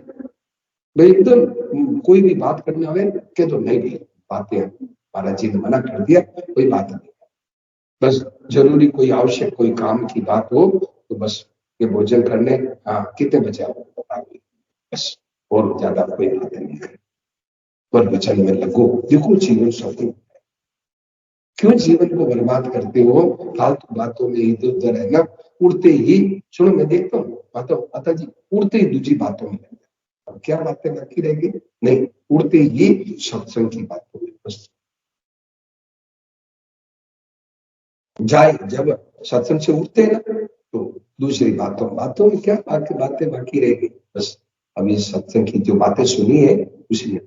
भाई एकदम कोई भी बात करने आवे कह दो नहीं भाई बातें महाराज जी ने मना कर दिया, कोई बात नहीं, बस जरूरी कोई आवश्यक कोई काम की बात हो तो बस ये भोजन करने, हाँ कितने बजे आओ बता दो, बस, और ज्यादा कोई बात नहीं है, पर वचन में लगो। देखो जीवन सफल, क्यों जीवन को बर्बाद करते हो फालतू बातों में, इधर उधर है ना, उड़ते ही, सुनो मैं देखता हूँ माता जी, उड़ते ही दूसरी बातों में, अब क्या बातें बाकी रहेगी, नहीं, उड़ते ही सत्संग की बातों में बस जाए। जब सत्संग से उठते हैं ना तो दूसरी बातों में क्या बातें बाकी रहेगी, बस अब ये सत्संग की जो बातें सुनी है उसी में,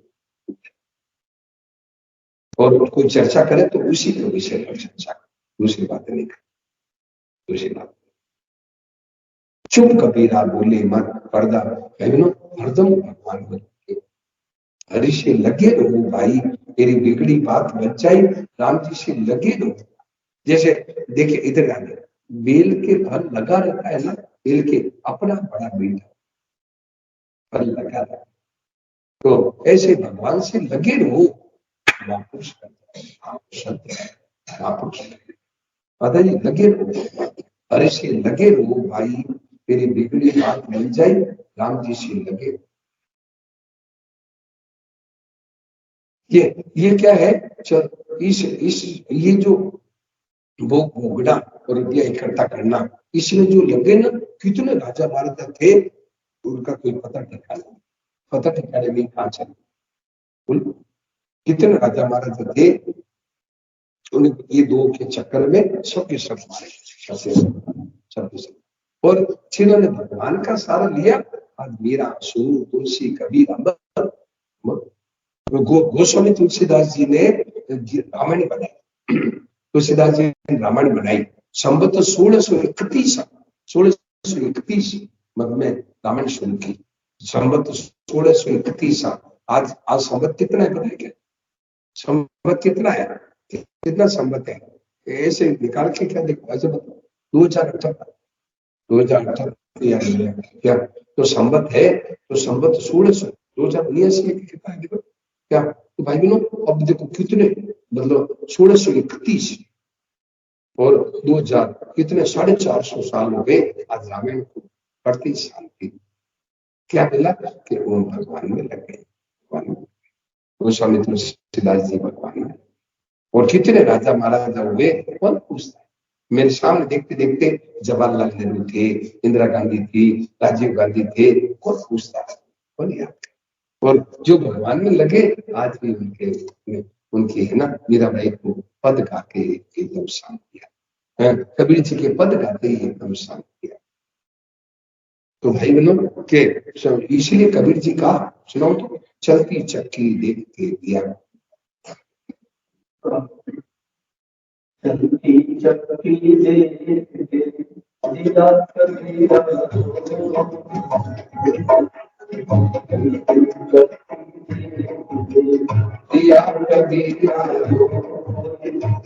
और कोई चर्चा करे तो उसी के विषय पर चर्चा, दूसरी बातें नहीं करे, दूसरी बात। चुप कबीरा बोले मत पर्दा, बहनों हरदम भगवान को हरि से लगे रहो भाई, तेरी बिगड़ी बात बच जाए, राम जी से लगे रहो। जैसे देखिए इधर आगे बेल के फल लगा रहता है ना, बेल के अपना बड़ा बेटा फल लगा रहता है, तो ऐसे भगवान से लगे रहो, महापुरुष महापुरुष पता नहीं लगे रहो, हरि से लगे रहो भाई, तेरी बिगड़ी बात बन जाए, राम जी से लगे। ये क्या है, इस ये जो भोगना और रुपया इकट्ठा करना, इसमें जो लगे ना, कितने राजा महाराजा थे उनका कोई पता ठिकाना नहीं, पता ठिकाने नहीं कहाँ चले, कितने राजा महाराजा थे, उन्हें ये दो के चक्कर में सबके सब मारे, सब, और जिन्होंने भगवान का सारा लिया, आज मीरा, सूर, तुलसी, कबीर, अमर, गोस्वामी तुलसीदास जी ने रामायण बनाई। तुलसीदास जी ने रामायण बनाई संवत 1631 में रामायण शुरू की। संवत 1631। आज संवत कितना है पता है क्या? संवत कितना है? कितना संवत है? ऐसे निकाल के क्या देखो, ऐसे बताओ। 2018 क्या तो संवत है? तो संवत 1679 कितना है देखो क्या। तो भाई बहनों अब देखो कितने, मतलब 1631 और 2000 कितने 450 साल हो गए आज रामायण को पढ़ते शांति। क्या मिला कि वो भगवान में लग गए। गोस्वामी तुलसीदास जी भगवान में। और कितने राजा महाराजा हुए कौन पूछता है? मेरे सामने देखते देखते जवाहरलाल नेहरू थे, इंदिरा गांधी थी, राजीव गांधी थे, कौन पूछता है? कौन याद? और जो भगवान में लगे आज भी उनके है ना, मीराबाई को पद गा के एकदम शांत किया, कबीर जी के पद गाते ही एकदम शांत किया। तो भाई बहनों के इसलिए कबीर जी का सुनाओ तो, चलती चक्की देखते दिया, चलती चक्की दिया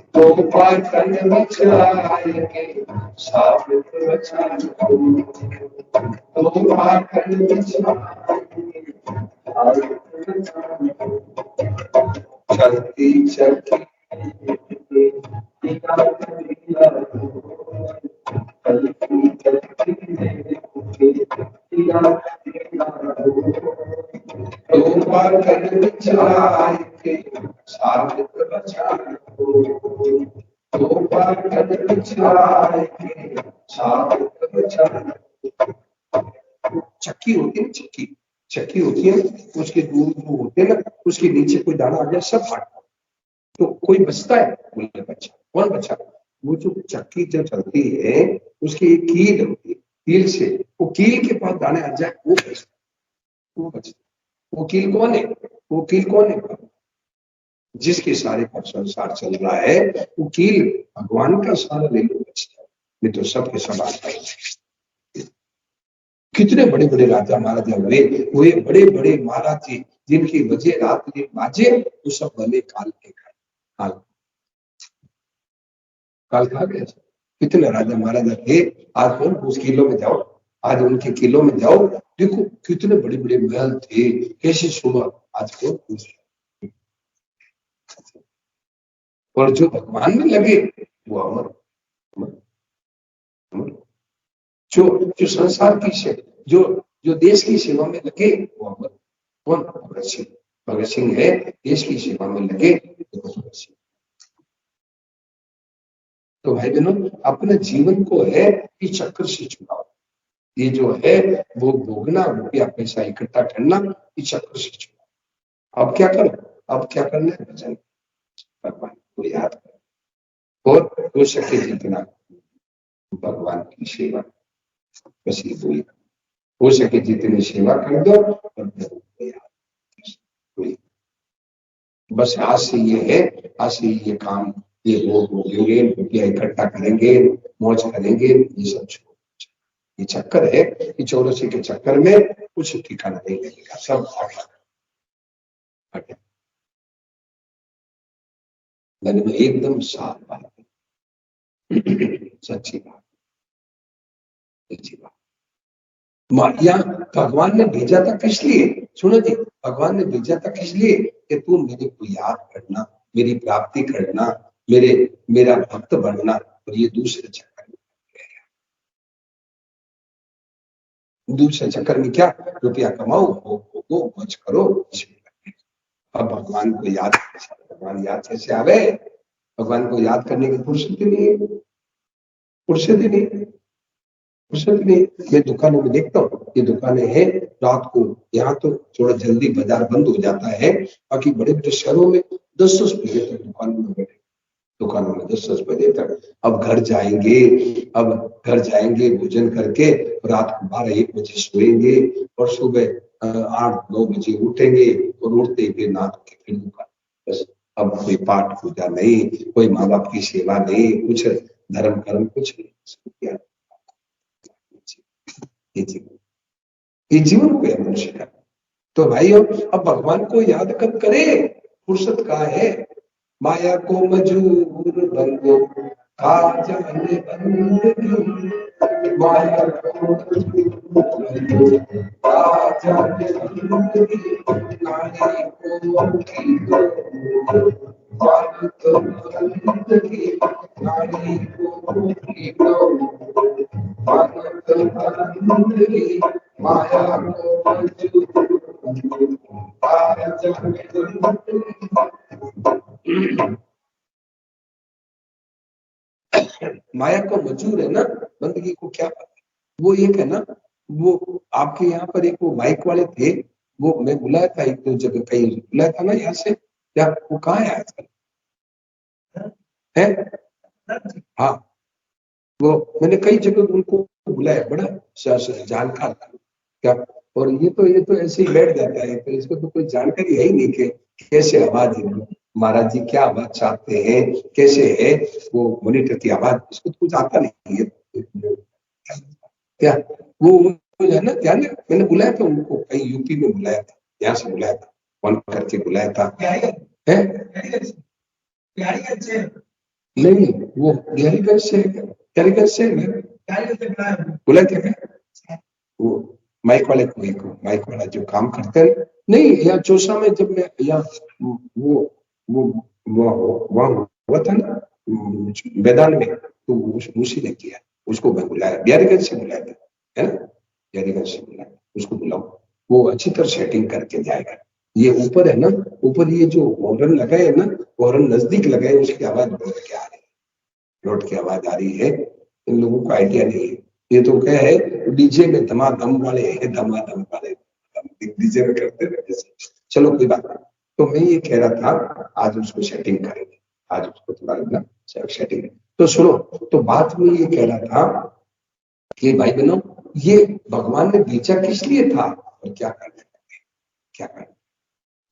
तो पाटन बचाए के साबित बचाए, तो पाटन बचाए चलती चक्की चक्की होती है, चक्की होती है, उसके दूध जो होते हैं ना, उसके नीचे कोई दाना आ गया सब फाट, तो कोई बचता है? बोले बच्चा। कौन बच्चा? वो जो चक्की जब चलती है उसकी एक कील होती है, कील से वो कील के पास दाने आ जाए वो बचता, वो बचता। वो कील कौन है? वो कील कौन है? जिसके सारे पर संसार चल रहा है वो कील भगवान का सारा ले लो बचता है, नहीं तो सबके सब आता है। कितने बड़े बड़े राजा महाराजा हुए बड़े बड़े महाराज जी जिनकी वजह रात दिन बाजे, वो सब भले काल के काल खा गए। कितने राजा महाराजा थे, आज कौन उस किलों में जाओ, आज उनके किलों में जाओ, देखो कितने बड़े बड़े महल थे, कैसे सुबह, आज कौन पूछ। और जो भगवान में लगे वो अमर, जो संसार की से जो देश की सेवा में लगे वो अमर। कौन? भगत सिंह। भगत सिंह है, देश की सेवा में लगे तो भगत सिंह। तो भाई बहनों अपने जीवन को है कि चक्र से छुड़ाओ, ये जो है वो भोगना, रुपया पैसा इकट्ठा करना, इस चक्र से छुड़ाओ। अब क्या करो? अब क्या करना है? भजन, भगवान को याद करो और हो सके जितना भगवान की सेवा, बस ये दो, हो सके जितनी सेवा कर दो और प्रभु को याद। बस आज से ये है, आज से ये काम ये होंगे, रुपया इकट्ठा करेंगे, मौज करेंगे, ये सब छोड़। ये चक्कर है कि चौरसी के चक्कर में कुछ ठिकाना नहीं लगेगा, सब लगभग एकदम साफ बात है, सच्ची बात, सच्ची बात। या भगवान ने भेजा था किस लिए? सुनो जी, भगवान ने भेजा था किस लिए? कि तू मेरे को याद करना, मेरी प्राप्ति करना, मेरा भक्त बनना। और ये दूसरे चक्कर में, दूसरे चक्कर में क्या? रुपया कमाओ, भोगो, मौज करो। अब भगवान को याद, भगवान याद कैसे आवे? भगवान को याद करने की फुर्सत ही नहीं है, फुर्सत ही नहीं, फुर्सत नहीं। मैं दुकानों में देखता हूँ, ये दुकानें हैं रात को, यहाँ तो थोड़ा जल्दी बाजार बंद हो जाता है, बाकी बड़े बड़े शहरों में 10-10 बजे तक दुकानों में बैठे, दुकानों में 10-10 बजे तक। अब घर जाएंगे भोजन करके, रात को 12-1 बजे सोएंगे और सुबह 8-9 बजे उठेंगे और उठते ही फिर नहा के फिर दुकान। बस अब कोई पाठ पूजा नहीं, कोई माँ बाप की सेवा नहीं, कुछ धर्म कर्म कुछ नहीं। ये जीवन हो गया मनुष्य का। तो भाइयों, अब भगवान को याद कब करें? फुर्सत कहाँ है? माया को मजूर बंदो खा जाने बंदगी, माया को मजूर खा जाने बंदगी, नारी को खींचो बाल तो बंदगी, नारी को खींचो बाल तो बंदगी, माया को मजूर खा जाने बंदगी। माया को मजूर है ना, बंदगी को क्या पता। वो एक है ना, वो आपके यहाँ पर एक वो माइक वाले थे, वो मैं बुलाया था 1-2 जगह, कहीं बुलाया था ना यहाँ से, क्या वो कहाँ है आजकल? है हाँ, वो मैंने कई जगह उनको बुलाया, बड़ा जानकार था क्या। और ये तो ऐसे ही बैठ जाता है, तो इसको तो कोई जानकारी है ही नहीं कि कैसे आवाज है, महाराज जी क्या आवाज चाहते हैं, कैसे है वो मॉनिटर की आवाज, इसको तो कुछ आता नहीं है क्या। वो है ना, ध्यान है, मैंने बुलाया था उनको, कहीं यूपी में बुलाया था, यहाँ से बुलाया था, फोन करके बुलाया था। नहीं, वो बिहारीगंज से बुलाए थे क्या? वो माइक वाले को, एक माइक वाला जो काम करते हैं, नहीं यहाँ चौसा में, जब मैं यहाँ वो वो वहाँ हुआ था ना मैदान में, तो उसी ने किया, उसको मैं बुलाया, बिहारीगंज से बुलाया था, है ना, बिहारीगंज से बुलाया, उसको बुलाओ, वो अच्छी तरह सेटिंग करके जाएगा। ये ऊपर है ना, ऊपर ये जो हॉर्न लगाए है ना, हॉर्न नजदीक लगाए, उसकी आवाज लौट के आ रही है, लौट की आवाज आ रही है, इन लोगों को आइडिया नहीं है। ये तो क्या है, डीजे में धमाधम वाले हैं, धमाधम वाले डीजे में करते रहते। चलो कोई बात नहीं। तो मैं ये कह रहा था, आज उसको सेटिंग करेंगे, आज उसको थोड़ा ना सेटिंग। तो सुनो, तो बात में ये कह रहा था कि भाई बहनों, ये भगवान ने भेजा किस लिए था और क्या करना, क्या करना,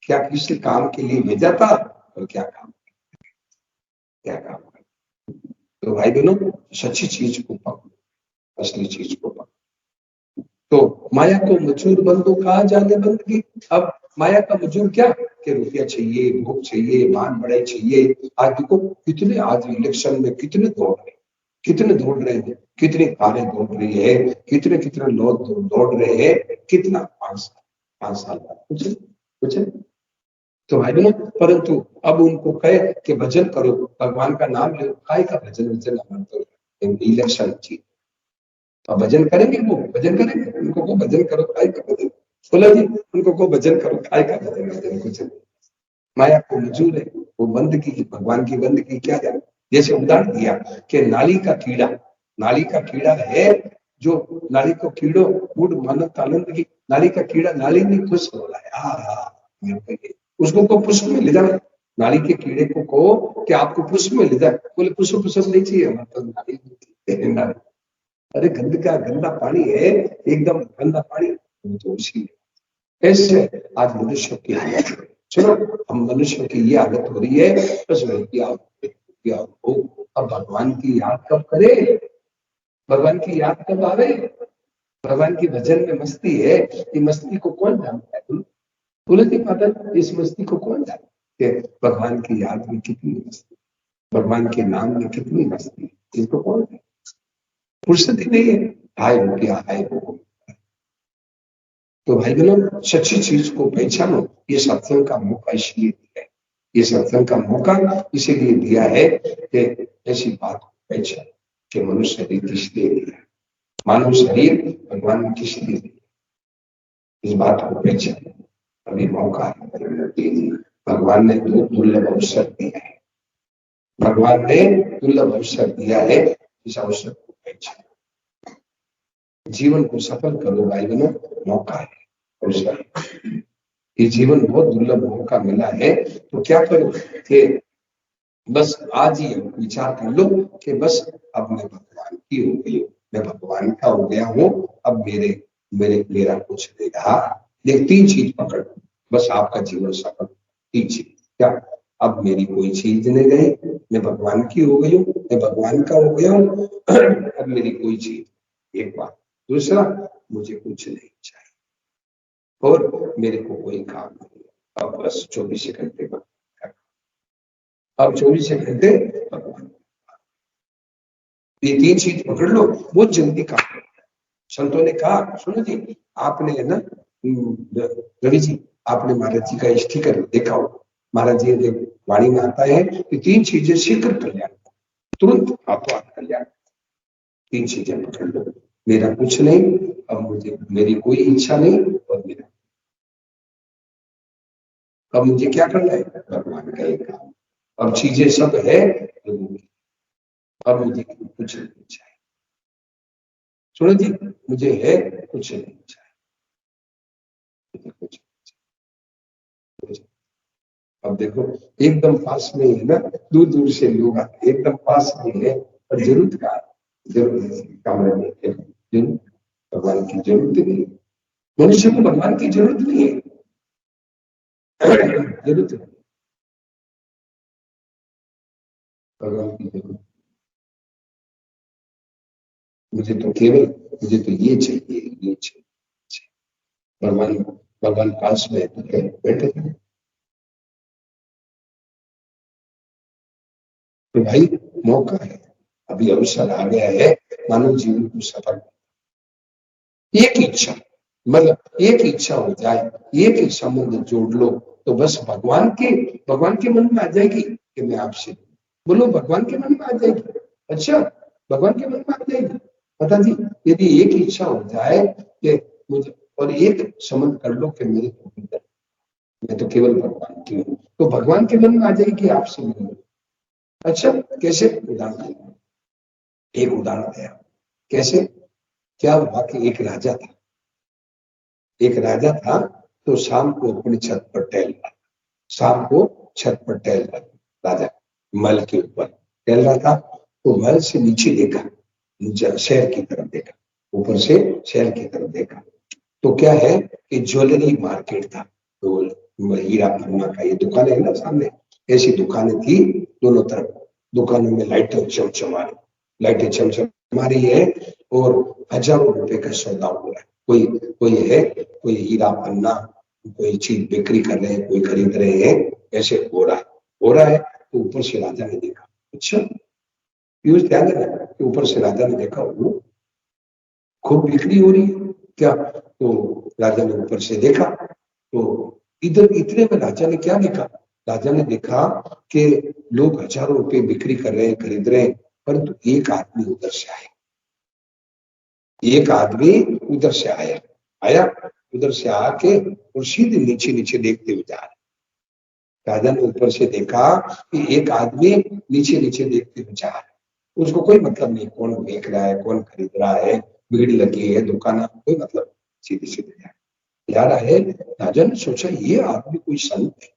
क्या किस काम के लिए भेजा था और क्या काम, क्या काम। तो भाई बहनों, सच्ची चीज को पकड़ो, असली चीज को पकड़ो। तो माया को मजूर बंदो कहा जाने बंदगी। अब माया का मजूर क्या, कि रुपया चाहिए, भोग चाहिए, मान बढ़ाई चाहिए। आज देखो कितने, आज इलेक्शन में कितने दौड़ रहे, कितने दौड़ रहे हैं, कितनी कारें दौड़ रही है, कितने कितने लोग दौड़ रहे हैं, कितना 5 साल बाद कुछ तो भाई बहनों, परंतु अब उनको कहे कि भजन करो, भगवान का नाम लो, काय का भजन वजन हमारे तो इलेक्शन चाहिए। तो भजन करेंगे, वो भजन करेंगे, उनको को भजन करो, काय का भजन, बोला जी उनको को भजन करो, काय का भजन, भजन कुछ माया को मजूर है, वो बंदगी, भगवान की बंदगी क्या है। जैसे उदाहरण दिया कि नाली का कीड़ा, नाली का कीड़ा है, जो नाली को कीड़ो गुड़ मानत आनंद की, नाली का कीड़ा नाली में खुश हो रहा है, उसको को पुष्प में ले जाए, नाली के कीड़े को कहो कि आपको पुष्प में ले जाए, बोले पुष्प पुष्प नहीं चाहिए, मतलब नाली, अरे गंदा पानी है, एकदम गंदा पानी। तो उसी ऐसे आज मनुष्य की हालत, चलो हम मनुष्य की ये हालत हो रही है, बस हो। अब भगवान की याद कब करे, भगवान की याद कब आवे, भगवान की भजन में मस्ती है, ये मस्ती को कौन जानता है? तुलसी माता, इस मस्ती को कौन जानता है? भगवान की याद में कितनी मस्ती, भगवान के नाम में कितनी मस्ती, इसको कौन है? फुर्सत ही नहीं है, हाय रुपया, हाय वो। तो भाई बहनों, सच्ची चीज को पहचानो, ये सत्संग का मौका इसलिए दिया है, ये सत्संग का मौका इसीलिए दिया है कि ऐसी बात को पहचानो कि मनुष्य शरीर किस लिए दिया, मानव शरीर भगवान ने किस लिए दिया, इस बात को पहचानो। अभी मौका है, भगवान ने दुर्लभ अवसर दिया है, भगवान ने दुर्लभ अवसर दिया है, इस अवसर को पहचानो, जीवन को सफल करो भाई बहनों, मौका है, अवसर, ये जीवन बहुत दुर्लभ मौका मिला है, तो क्या करो कि बस आज ही विचार कर लो कि बस अब मैं भगवान की हो गई हूँ, मैं भगवान का हो गया हूँ। अब मेरे मेरे मेरा कुछ नहीं रहा। ये 3 चीज पकड़ लो, बस आपका जीवन सफल। 3 चीज क्या? अब मेरी कोई चीज नहीं रही, मैं भगवान की हो गई हूँ, मैं भगवान का हो गया हूँ। अब मेरी कोई चीज, एक बात। दूसरा, मुझे कुछ नहीं चाहिए और मेरे को कोई काम नहीं है। अब बस 24 घंटे में, अब 24 घंटे भगवान, ये 3 चीज पकड़ लो, बहुत जल्दी काम करता है। संतों ने कहा, सुनो जी, आपने है ना रवि जी, आपने महाराज जी का स्टिकर देखा हो? महाराज जी के वाणी में आता है कि 3 चीजें शीघ्र कल्याण, तुरंत आपको कल्याण। 3 चीजें पकड़ लो, मेरा कुछ नहीं, अब मुझे मेरी कोई इच्छा नहीं, और मेरा अब मुझे क्या करना है? भगवान का एक काम। अब चीजें सब है प्रभु की, अब मुझे कुछ नहीं चाहिए। सुनो जी, मुझे है कुछ नहीं चाहिए, मुझे कुछ नहीं चाहिए। अब देखो, एकदम पास में है ना, दूर दूर से लोग आते, एकदम पास में है, और जरूरत का, जरूरत कमरे में है, जरूरत, भगवान की जरूरत नहीं है। मनुष्य को भगवान की जरूरत नहीं है। जरूरत नहीं, भगवान की जरूरत। मुझे तो केवल, मुझे तो ये चाहिए, ये चाहिए। भगवान, भगवान पास में तो है, बैठे हैं। तो भाई, मौका है, अभी अवसर आ गया है, मानव जीवन को सफल। एक इच्छा, मतलब एक इच्छा हो जाए, एक ही संबंध जोड़ लो, तो बस भगवान के मन में आ जाएगी कि मैं आपसे, बोलो भगवान के मन में आ जाएगी। अच्छा, भगवान के मन में आ जाएगी। पता जी, यदि एक इच्छा हो जाए कि मुझे, और एक संबंध कर लो कि मेरे को भीतर, मैं तो केवल भगवान की हूँ, तो भगवान के मन में आ जाएगी कि आपसे मिलो। अच्छा, कैसे? उदाहरण, एक उदाहरण है। कैसे? क्या हुआ कि एक राजा था, तो शाम को अपनी छत पर टहल रहा, शाम को छत पर टहल रहा राजा, महल के ऊपर टहल रहा था। तो महल से नीचे देखा, शहर की तरफ देखा, ऊपर से शहर की तरफ देखा, तो क्या है कि ज्वेलरी मार्केट था। तो हीरा पन्ना का ये दुकान है ना सामने, ऐसी दुकानें थी दोनों तरफ। दुकानों में लाइटें चमचमा रही, लाइटें चमचमा रही है, और हजारों रुपए का सौदा हो रहा है। कोई कोई है, कोई हीरा पन्ना, कोई चीज बिक्री कर रहे हैं, कोई खरीद रहे हैं, ऐसे हो रहा है। तो ऊपर से राजा ने देखा, अच्छा, पीयूष ध्यान देना कि ऊपर से राजा ने देखा वो खूब बिक्री हो रही है क्या? तो राजा ने ऊपर से देखा, तो इधर इतने में राजा ने क्या देखा? राजा ने देखा कि लोग हजारों रुपए बिक्री कर रहे हैं, खरीद रहे हैं, परंतु एक आदमी उधर से आया, एक आदमी उधर से आया, आया उधर से आके और सीधे नीचे नीचे देखते हुए जा रहा है। राजा ने ऊपर से देखा कि एक आदमी नीचे नीचे देखते हुए जा रहा है, उसको कोई मतलब नहीं कौन देख रहा है, कौन खरीद रहा है, भीड़ लगी है दुकान, कोई मतलब, सीधे सीधे जा रहा है। राजा ने सोचा ये आदमी कोई संत है,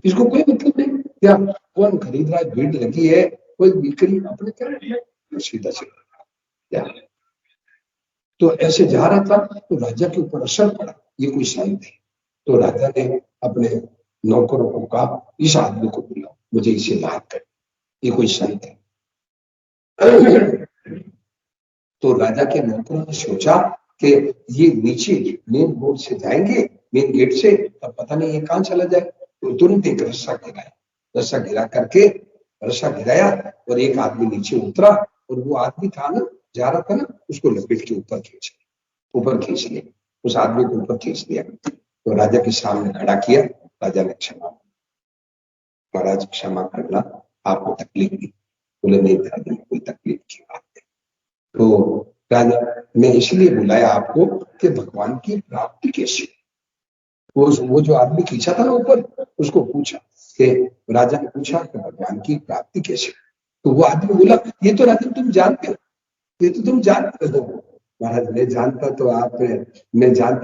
इसको कोई मतलब नहीं क्या, कौन खरीद रहा है, भीड़ लगी है, कोई बिक्री अपने क्या है, सीधा सीधा जा रहा है। तो ऐसे जा रहा था, तो राजा के ऊपर असर पड़ा, ये कोई संत है। तो राजा ने अपने नौकरों को कहा, इस आदमी को बुलाओ, मुझे इसे याद कर, ये कोई संत है। तो राजा के नौकरों ने सोचा कि ये नीचे मेन रोड से जाएंगे, मेन गेट से, तब पता नहीं ये कहां चला जाए। तो तुरंत एक रस्सा गिराया, रस्सा गिरा करके, रस्सा गिराया, और एक आदमी नीचे उतरा, और वो आदमी था ना, जा रहा था ना, उसको लपेट के ऊपर खींच लिया, उस आदमी को ऊपर खींच लिया। तो राजा के सामने खड़ा किया। राजा ने क्षमा, महाराज क्षमा करना, आपको तकलीफ दी। बोले नहीं राजा, कोई तकलीफ की बात नहीं। तो राजा, मैं इसलिए बुलाया आपको कि भगवान की प्राप्ति कैसे, वो जो आदमी खींचा था ना ऊपर, उसको पूछा कि, राजा ने पूछा कि भगवान की प्राप्ति कैसे। तो वो आदमी बोला, ये तो राजा तुम जानते हो, ये तो तुम जानते हो। महाराज, मैं जानता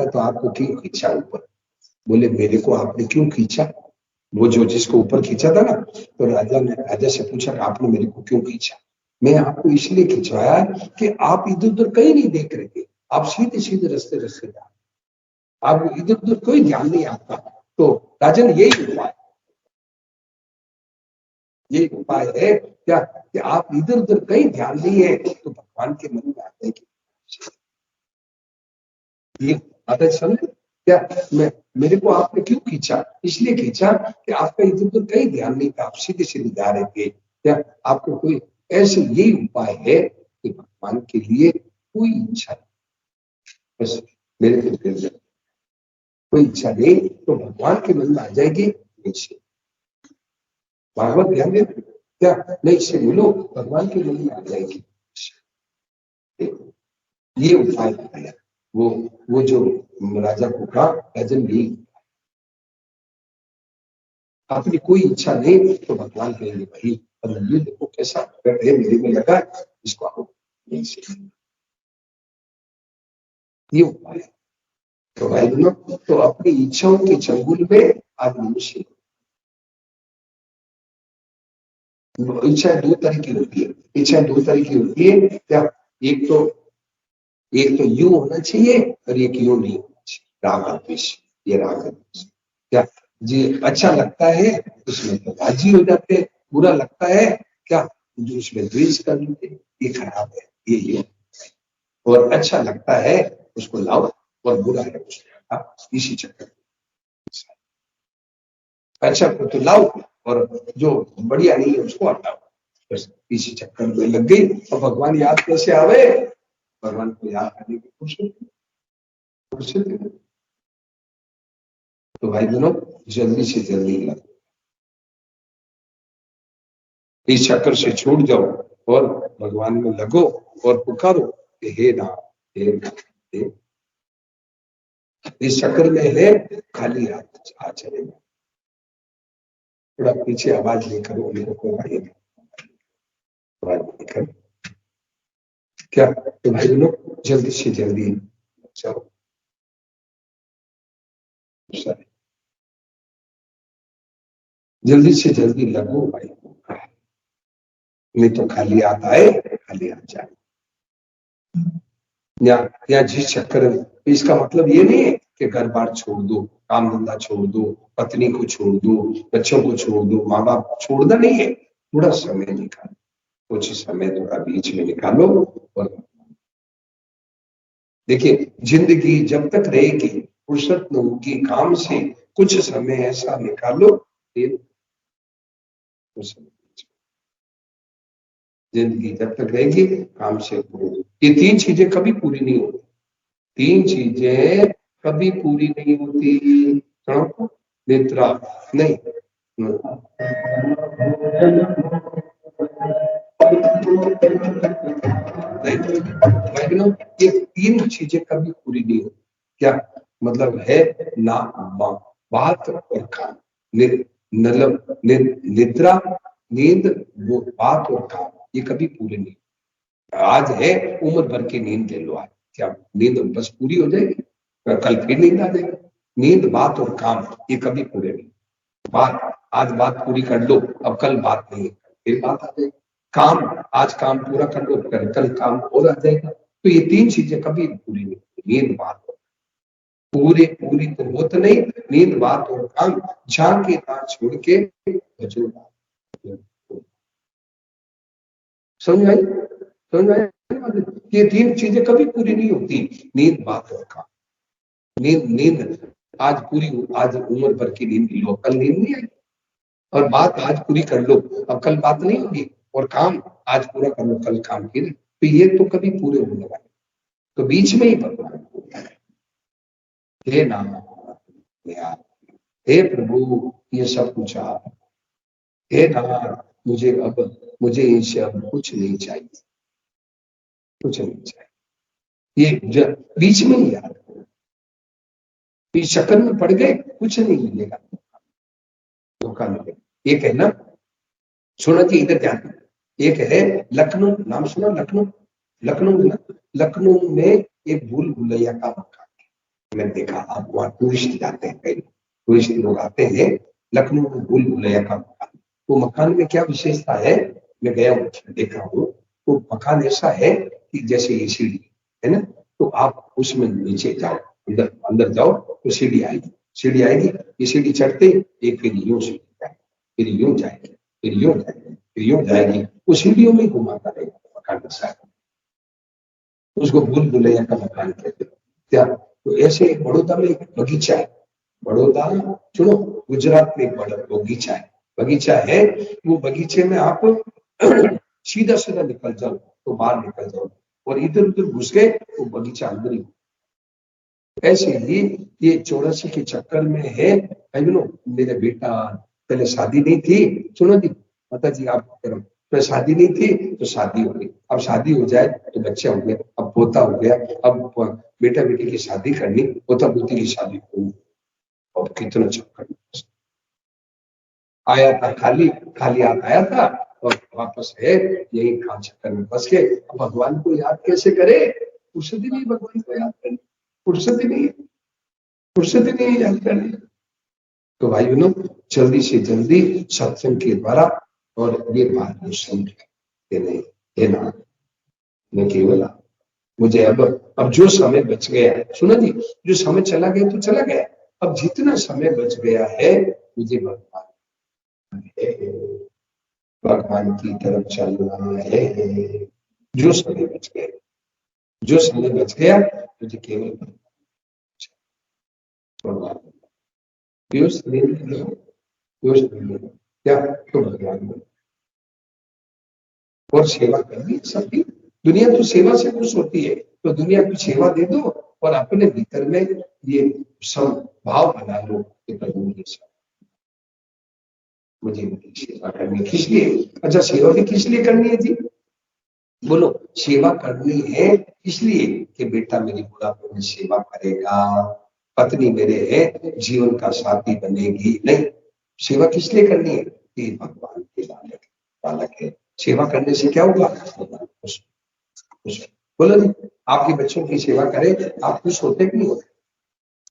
तो आपको क्यों खींचा ऊपर। बोले मेरे को आपने क्यों खींचा? वो जो जिसको ऊपर खींचा था ना, तो राजा से पूछा कि आपने मेरे को क्यों खींचा? मैं आपको इसलिए खिंचवाया कि आप इधर उधर कहीं नहीं देख रहे थे, आप सीधे सीधे रास्ते रास्ते जा, आप इधर उधर कोई ध्यान नहीं आपका। तो राजन यही उपाय है क्या कि आप इधर उधर कहीं ध्यान नहीं है तो भगवान के मन में आता है कि ये आता है समझ क्या, मैं मेरे को आपने क्यों खींचा? इसलिए खींचा कि आपका इधर उधर कहीं ध्यान नहीं था, आप सीधे सीधे जा रहे थे क्या, आपको कोई ऐसे यही उपाय है कि भगवान के लिए कोई इच्छा नहीं, बस मेरे को कोई इच्छा नहीं तो भगवान के मन में आ जाएगी नीचे। भागवत ध्यान दे क्या, नहीं से मिलो भगवान के मन में आ जाएगी। ये उपाय बताया वो जो राजा को कहा, राजन भी अपनी कोई इच्छा नहीं तो भगवान कहेंगे भाई ये देखो कैसा है, मेरे में लगा इसको आप नहीं से, ये उपाय। तो भाई लोग तो अपनी इच्छाओं के चंगुल में आज मनुष्य, इच्छा दो तरह की होती है, इच्छा दो तरह की होती है क्या, एक तो यू होना चाहिए और एक यू नहीं होना चाहिए, राग द्वेष, ये राग द्वेष क्या, जी अच्छा लगता है उसमें तो राजी हो जाते, बुरा लगता है क्या जो उसमें द्वेष कर लेते, ये खराब है ये। और अच्छा लगता है उसको लाओ और बुरा है उसको इसी चक्कर, अच्छा को तो लाओ और जो बढ़िया नहीं है उसको हटाओ, बस इसी चक्कर में लग गई। और भगवान याद कैसे आवे, भगवान को याद करने की कोशिश। तो भाई बहनों जल्दी से जल्दी लगो, इस चक्कर से छूट जाओ और भगवान में लगो और पुकारो कि हे राम हे राम हे, इस चक्कर में है खाली हाथ आ चलेगा, थोड़ा पीछे आवाज लेकर मेरे को भाई आवाज लेकर क्या, तो भाई बहनों जल्दी से जल्दी जाओ, जल्दी से जल्दी लगो भाई, नहीं तो खाली हाथ आए खाली हाथ जाए। या जिस चक्कर में, इसका मतलब ये नहीं है कि घर बार छोड़ दो, काम धंधा छोड़ दो, पत्नी को छोड़ दो, बच्चों को छोड़ दो, माँ बाप छोड़ना नहीं है, थोड़ा समय निकालो, कुछ समय थोड़ा बीच में निकालो। और देखिए जिंदगी जब तक रहेगी फुर्सत न होगी काम से, कुछ समय ऐसा निकालो फिर जिंदगी जब तक रहेगी काम से पूरी, ये तीन चीजें कभी पूरी नहीं होती, तीन चीजें कभी पूरी नहीं होती, निद्रा नहीं, ये तीन चीजें कभी पूरी नहीं होती, क्या मतलब है ना, बात और काम, निद्रा नींद वो बात और काम, ये कभी पूरे नहीं, आज है उम्र भर की नींद ले लो, आज क्या नींद बस पूरी हो जाएगी, कल फिर नींद आ जाएगी, नींद बात और काम ये कभी पूरे नहीं, बात आज बात पूरी कर लो, अब कल बात नहीं, फिर बात आ जाएगी, काम आज काम पूरा कर लो, कल काम और आ जाएगा, तो ये तीन चीजें कभी पूरी नहीं, नींद बात पूरी पूरी तो होत नहीं, नींद बात और काम झांके तार छोड़ के बचो, समझ आई, समझ आई, ये तीन चीजें कभी पूरी नहीं होती, नींद बात और काम, नींद नींद आज पूरी, आज उम्र भर की नींद लो, कल नींद नहीं आई, और बात आज पूरी कर लो, अब कल बात नहीं होगी, और काम आज पूरा कर लो, कल काम की, तो ये तो कभी पूरे होने वाले, तो बीच में ही भगवान हे नाम हे प्रभु ये सब कुछ आप, हे नाम मुझे इनसे अब कुछ नहीं चाहिए, कुछ नहीं चाहिए, ये बीच में ही याद, इस चक्कर में पड़ गए कुछ नहीं मिलेगा, धोखा मिलेगा। एक है ना, सुना जी इधर ध्यान, एक है लखनऊ, नाम सुना लखनऊ, लखनऊ में एक भूल भुलैया का मकान, मैंने देखा, आप वहाँ टूरिस्ट जाते हैं, कई टूरिस्ट लोग आते हैं लखनऊ में भूल भुलैया का मकान। वो मकान में क्या विशेषता है, मैं गया हूँ, देखा हूँ। वो मकान ऐसा है कि जैसे ये सीढ़ी है ना, तो आप उसमें नीचे जाओ, अंदर अंदर जाओ तो सीढ़ी आएगी, सीढ़ी आएगी, ये सीढ़ी चढ़ते एक फिर यूं सीढ़ी जाएगी, फिर यूं जाएगी, फिर यूं जाएगी, फिर यूं जाएगी, वो सीढ़ियों में घुमाता रहेगा मकान के साथ। उसको भूल भुलैया का मकान कहते हैं क्या। तो ऐसे बड़ौदा में एक बगीचा है, बड़ौदा सुनो, गुजरात में एक बड़ा बगीचा है, बगीचा है। वो बगीचे में आप सीधा सीधा निकल जाओ तो बाहर निकल जाओ, और इधर उधर घुस गए तो बगीचा अंदर ही। ऐसे ही ये 84 के चक्कर में है भाई बहनों। मेरे बेटा, पहले शादी नहीं थी, सुनो जी माता जी आप करो, पहले शादी नहीं थी तो शादी हो गई, अब शादी हो जाए तो बच्चे हो गए, अब पोता हो गया, अब बेटा बेटी की शादी करनी, पोता पोती की शादी करनी, और कितना चक्कर आया था, खाली खाली हाथ आया था और वापस है यही खान चक्कर में फंस गए। अब भगवान को याद कैसे करे, फुर्सत ही नहीं भगवान को याद करने, फुर्सत ही नहीं, फुर्सत ही नहीं याद करने। तो भाई बहनों, जल्दी से जल्दी सत्संग के द्वारा और ये बात को समझ देने देना, न केवल मुझे अब जो समय बच गया है, सुनो जी, जो समय चला गया तो चला गया, अब जितना समय बच गया है मुझे भगवान भगवान की तरफ चलना है। जो समय बच गया, जो समय बच गया मुझे केवल भगवान क्या तो भगवान और सेवा करनी सबकी। दुनिया तो सेवा से खुश होती है, तो दुनिया की सेवा दे दो और अपने भीतर में ये सब भाव बना लो कि प्रभु की सेवा, मुझे सेवा करनी किस लिए। अच्छा, सेवा भी किस लिए करनी है जी, बोलो। सेवा करनी है इसलिए कि बेटा मेरी बुढ़ापे में सेवा करेगा, पत्नी मेरे है जीवन का साथी बनेगी। नहीं, सेवा किस लिए करनी है कि भगवान के बालक बालक है, सेवा करने से क्या होगा, भगवान खुश खुश। बोलो जी, आपके बच्चों की सेवा करें, आप खुश होते कि नहीं होते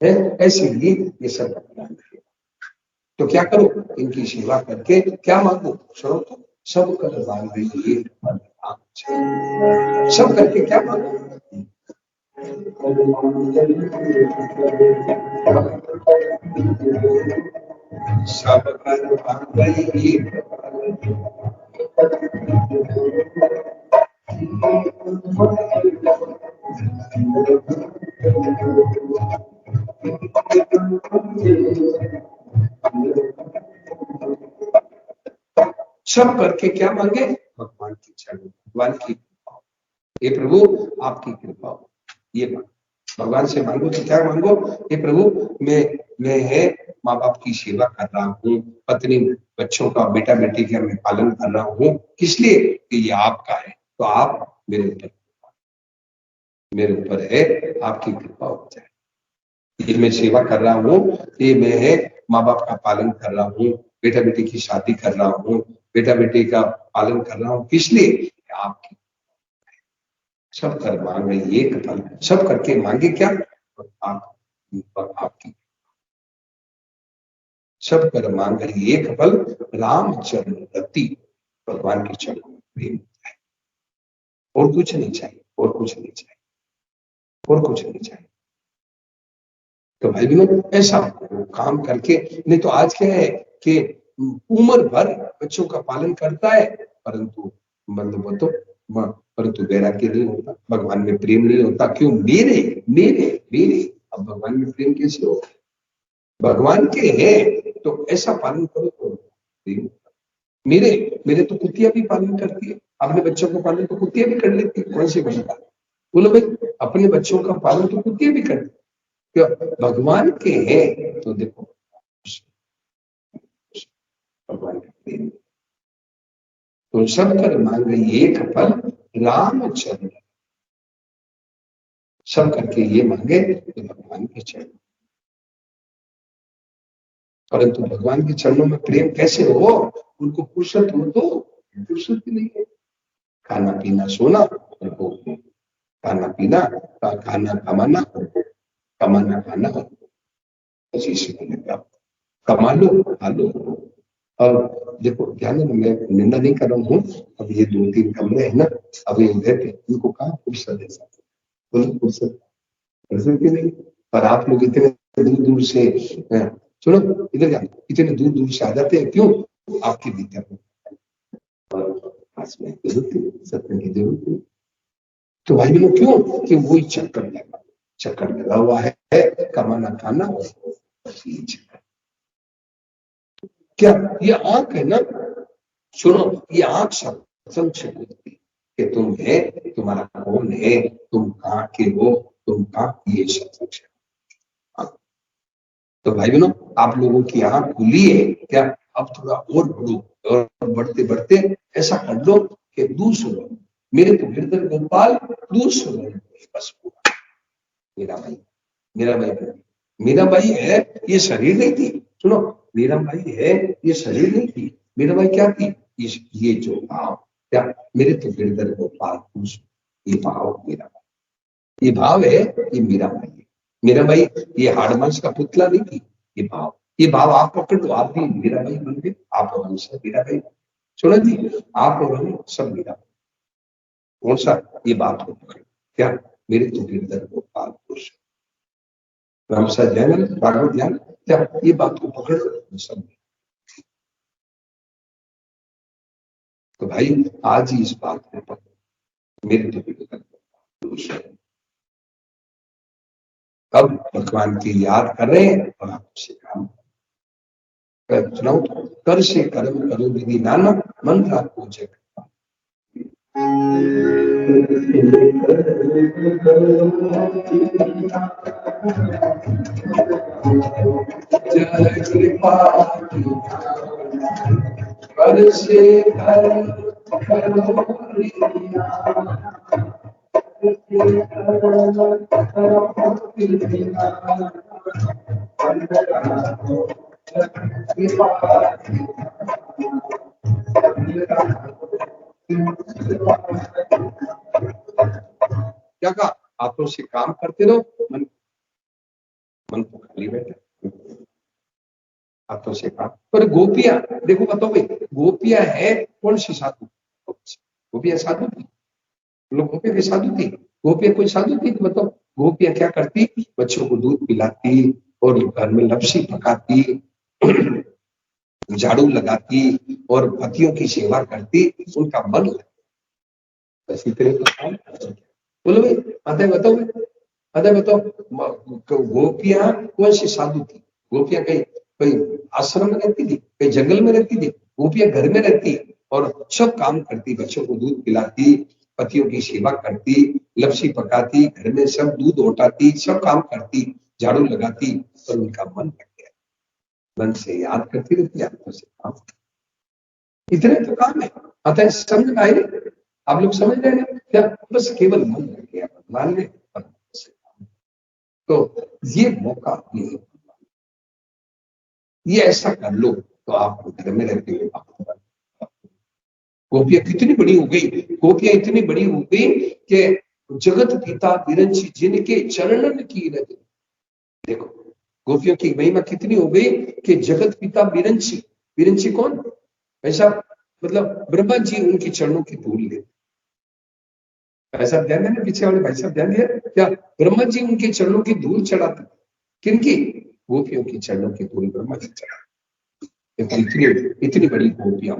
हैं, ऐसे ही ये सब भगवान है। तो क्या करो, इनकी सेवा करके क्या मांगो, सुनो तो, सब कर मांग रही है, सब करके क्या मांगो, सब कर मांग रही है। सब करके क्या मांगे, भगवान की चरण, भगवान की कृपा, हे प्रभु आपकी कृपा हो, ये मांगो। भगवान से मांगो तो क्या मांगो, हे प्रभु मैं है माँ बाप की सेवा कर रहा हूँ, पत्नी बच्चों का बेटा बेटी का मैं पालन कर रहा हूँ, किस लिए कि ये आपका है, तो आप मेरे ऊपर है, आपकी कृपा हो जाए। ये मैं सेवा कर रहा हूँ, ये मैं है माँ बाप का पालन कर रहा हूँ, बेटा बेटी की शादी कर रहा हूँ, बेटा बेटी का पालन कर रहा हूँ, किस लिए, आपकी। सब कर मांगे एक फल, सब करके मांगे क्या, आपकी। सब कर मांगे एक फल, राम चरण रति, भगवान के चरणों में प्रेम है, और कुछ नहीं चाहिए, और कुछ नहीं चाहिए, और कुछ नहीं चाहिए। तो भाई बहनों, ऐसा काम करके, नहीं तो आज क्या है कि उम्र भर बच्चों का पालन करता है, परंतु मतलब तो परंतु वैराग्य नहीं होता, भगवान में प्रेम नहीं होता। क्यों, मेरे मेरे मेरे, अब भगवान में प्रेम कैसे हो, भगवान के हैं तो ऐसा पालन करो तो प्रेम। मेरे मेरे तो कुतिया भी पालन करती है, अपने बच्चों का पालन तो कुतिया भी कर लेती है, कौन सी बड़ी बात। बोलो भाई, अपने बच्चों का पालन तो कुतिया भी करती, क्यों, भगवान के हैं तो देखो भगवान का प्रेम। तो सब कर मांग एक फल, राम चरण, सब करके ये मांगे तो भगवान के चरण, परंतु भगवान के चरणों में प्रेम कैसे हो, उनको फुर्सत हो तो, फुर्सत भी नहीं है। खाना पीना सोना उनको, खाना पीना, खाना कमाना, कमाना खाना, इसी से मिलेगा। कमा लो, खा लो। और देखो ध्यान देना, मैं निंदा नहीं कर रहा हूँ। अब ये 2-3 कमरे हैं ना, अब ये रहते, इनको कहाँ फुर्सत है साहब, बोलो फुर्सत फुर्सत की नहीं। पर आप लोग इतने दूर दूर से सुनो, इधर जाओ, इतने दूर दूर से आ जाते हैं, क्यों? आपकी विद्या को और पास में जरूरत है, सत्संग की जरूरत है। तो भाई लोग क्यों? कि वही चक्कर लगा हुआ है, कमाना खाना, बस ये चक्कर। क्या ये आंख है ना, सुनो, ये आंख सत्संग से खुलती है कि तुम है, तुम्हारा कौन है, तुम कहाँ के हो, तुम कहाँ, ये सत्संग से। तो भाई बहनों, आप लोगों की आंख खुली है क्या? अब थोड़ा और बढ़ो, और बढ़ते बढ़ते ऐसा कर लो कि दूसरों, मेरे तो गिरधर गोपाल, दूसरों बस पूरा। मेरा भाई, मेरा भाई, मेरा भाई है, ये शरीर नहीं थी। सुनो, मेरा भाई है, ये शरीर नहीं थी। मेरा भाई क्या थी? ये जो भाव, क्या मेरे तो गिरधर गोपाल, ये भाव मेरा भाई, ये भाव है, ये मेरा भाई है। मेरा भाई ये हाड़ मांस का पुतला नहीं थी, ये भाव, ये भाव आप पकड़ दो, आप भी मेरा भाई बन गए, आप और हम सब मेरा भाई। सुनो जी, आप और हम सब मेरा भाई। कौन सा? ये बात को पकड़, क्या मेरे तो गिरधर गोपाल पुरुष राम सा जैन भागवत ज्ञान, क्या ये बात को पकड़ लो सब। तो भाई आज ही इस बात को पकड़, मेरे तो गिरधर गोपाल पुरुष है। अब भगवान की याद कर रहे हैं और आप उससे काम सुनाओ, कर से कर्म करो विधि नाना, मंत्र आपको जग। जय कृपा कर से कर्म करो विधि नाना, क्या कहा? हाथों से काम करते रहो, मन मन को खाली बैठे, हाथों से काम। पर गोपियां, देखो बताओ भाई, गोपियां है कौन सी साधु? गोपियां साधु थी? लोग गोपियां की साधु थी? गोपियां कोई साधु थी? बताओ, गोपियां क्या करती? बच्चों को दूध पिलाती, और घर में लपसी पकाती, झाड़ू लगाती, और पतियों की सेवा करती, उनका मन लगता। बस इतने तो काम। बोलो भाई, अतः बताओ भाई, अतः बताओ, गोपियां कौन सी साधु थी? गोपियां कहीं कहीं आश्रम में रहती थी, कहीं जंगल में रहती थी? गोपियां घर में रहती और सब काम करती, बच्चों को दूध पिलाती, पतियों की सेवा करती, लपसी पकाती, घर में सब दूध उठाती, सब काम करती, झाड़ू लगाती, और उनका मन लग गया, मन से याद करती रहती, हाथों से काम। इतने तो काम है। अतः समझ में आए, आप लोग समझ रहे हैं क्या? बस केवल मन लग गया भगवान में, तो ये मौका, ये ऐसा कर लो तो आप घर में रहते हुए गोपियां कितनी बड़ी हो गई, गोपियां इतनी बड़ी हो गई कि जगत पिता विरंची जिनके चरणन की रज। देखो गोपियों की महिमा कितनी हो गई कि जगत पिता विरंची, विरंची कौन? ऐसा मतलब ब्रह्मा जी उनके चरणों की धूल ले। ऐसा ध्यान देना, पीछे वाले भाई साहब ध्यान दिया क्या? ब्रह्मा जी उनके चरणों की धूल चढ़ाते। किनकी? गोपियों की चरणों की धूल ब्रह्मा जी चढ़ाते। इतनी इतनी बड़ी गोपियां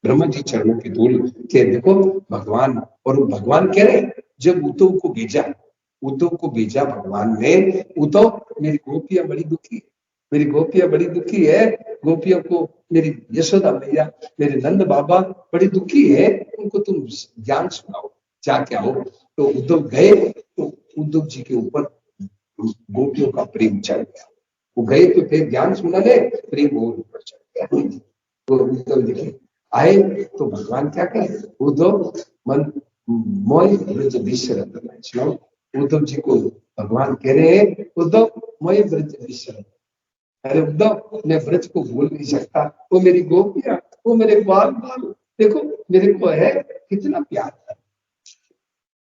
ब्रह्मा जी चरणों की धूल के, देखो भगवान, और भगवान कह रहे जब उद्धव को भेजा, उद्धव को भेजा भगवान ने, उद्धव मेरी गोपियां बड़ी दुखी है, मेरी गोपियां बड़ी दुखी है, गोपियों को मेरी यशोदा मैया, मेरे नंद बाबा बड़ी दुखी है, उनको तुम ज्ञान सुनाओ, जाके आओ। तो उद्धव गए, तो उद्धव जी के ऊपर गोपियों का प्रेम चढ़ गया। वो गए तो फिर ज्ञान सुनाने, प्रेम और ऊपर चढ़ गया। तो उद्धव जी आए तो भगवान क्या कहे, उद्धव मन मोय ब्रज विश्रत, सुनाओ। उद्धव जी को भगवान कह रहे हैं, उद्धव मोय ब्रज विश्रत। अरे उद्धव, मैं ब्रज को बोल नहीं सकता, वो मेरी गोपियां, वो मेरे बाल बाल, देखो मेरे को है कितना प्यार है।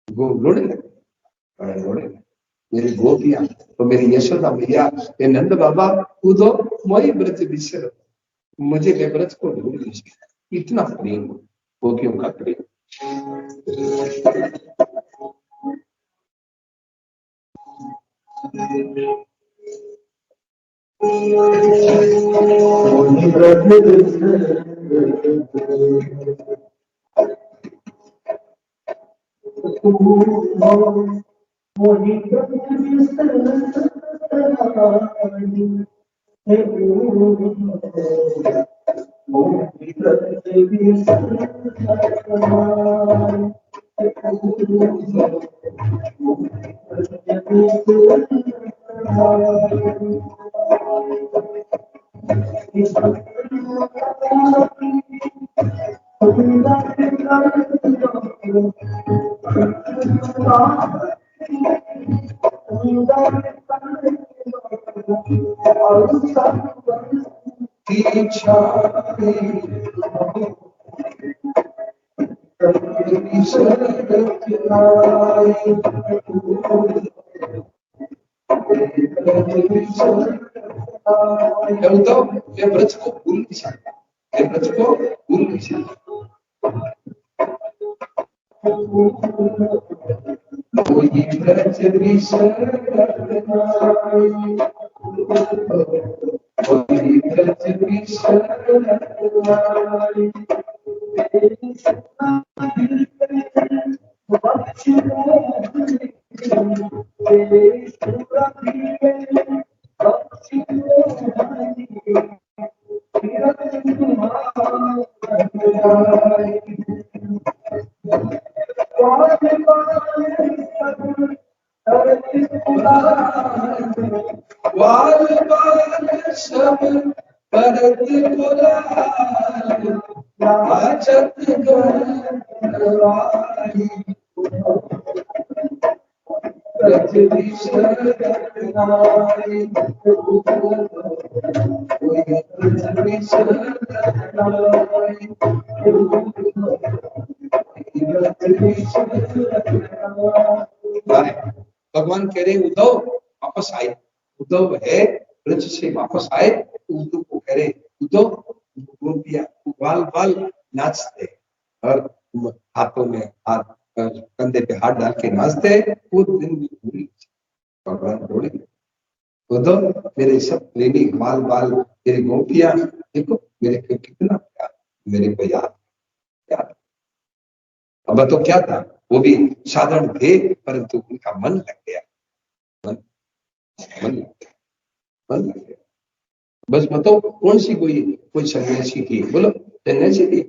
वो रोने लगे, रोने लगे। मेरी गोपियां तो मेरी यशोदा मैया, ये नंद बाबा कूदो मोई ब्रज बिसर, मुझे मैं ब्रज को भूल नहीं। इतना प्रेम गोपियों का प्रेम। मैं ब्रज को भूल नहीं सकता, मैं ब्रज को भूल नहीं सकता। भगवान कह रहे उद्धव वापस आए, उद्धव है ब्रज से वापस आए तो उद्धव को कह रहे उद्धव गोपियां बाल बाल नाचते और हाथों में हाथ कंधे पे हाथ डाल के नाचते, वो दिन भी भूल भगवान बोले उद्धव मेरे सब प्रेमी बाल बाल मेरी गोपियां देखो मेरे को कितना प्यार, मेरे को याद याद। अब तो क्या था, वो भी साधारण थे परंतु उनका मन लग गया, मन लग गया, मन लग गया। बस बताओ कौन सी कोई सन्यासी थी, बोलो सन्यासी थी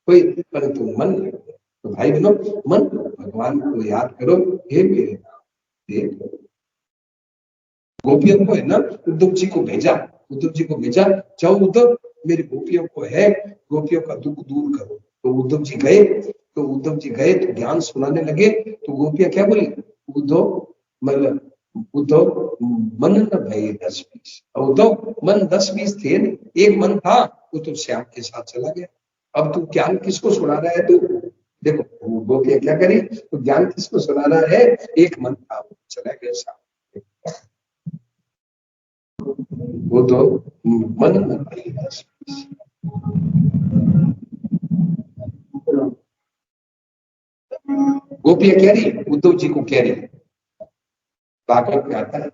कोई, परंतु मन लग गया। तो भाई बहनों मन भगवान को याद करो, हे मेरे गोपियों को है ना, उद्धव जी को भेजा, उद्धव जी को भेजा जाओ उद्धव मेरी गोपियों को है, गोपियों का दुख दूर करो। तो उद्धव जी गए, तो उद्धव जी गए तो ज्ञान सुनाने लगे, तो गोपियां क्या बोली उद्धव मतलब उद्धव मन न भय 10-20, उद्धव मन 10-20 थे नहीं, एक मन था वो तो श्याम के साथ चला गया। अब तू ज्ञान किसको सुना रहा है, तू देखो गोपियां क्या करी, तो ज्ञान किसको सुना रहा है, एक मन था वो चला गया श्याम, वो तो मन न भय 10-20। गोपियां कह रही उद्धव जी को कह रही, भागवत में आता है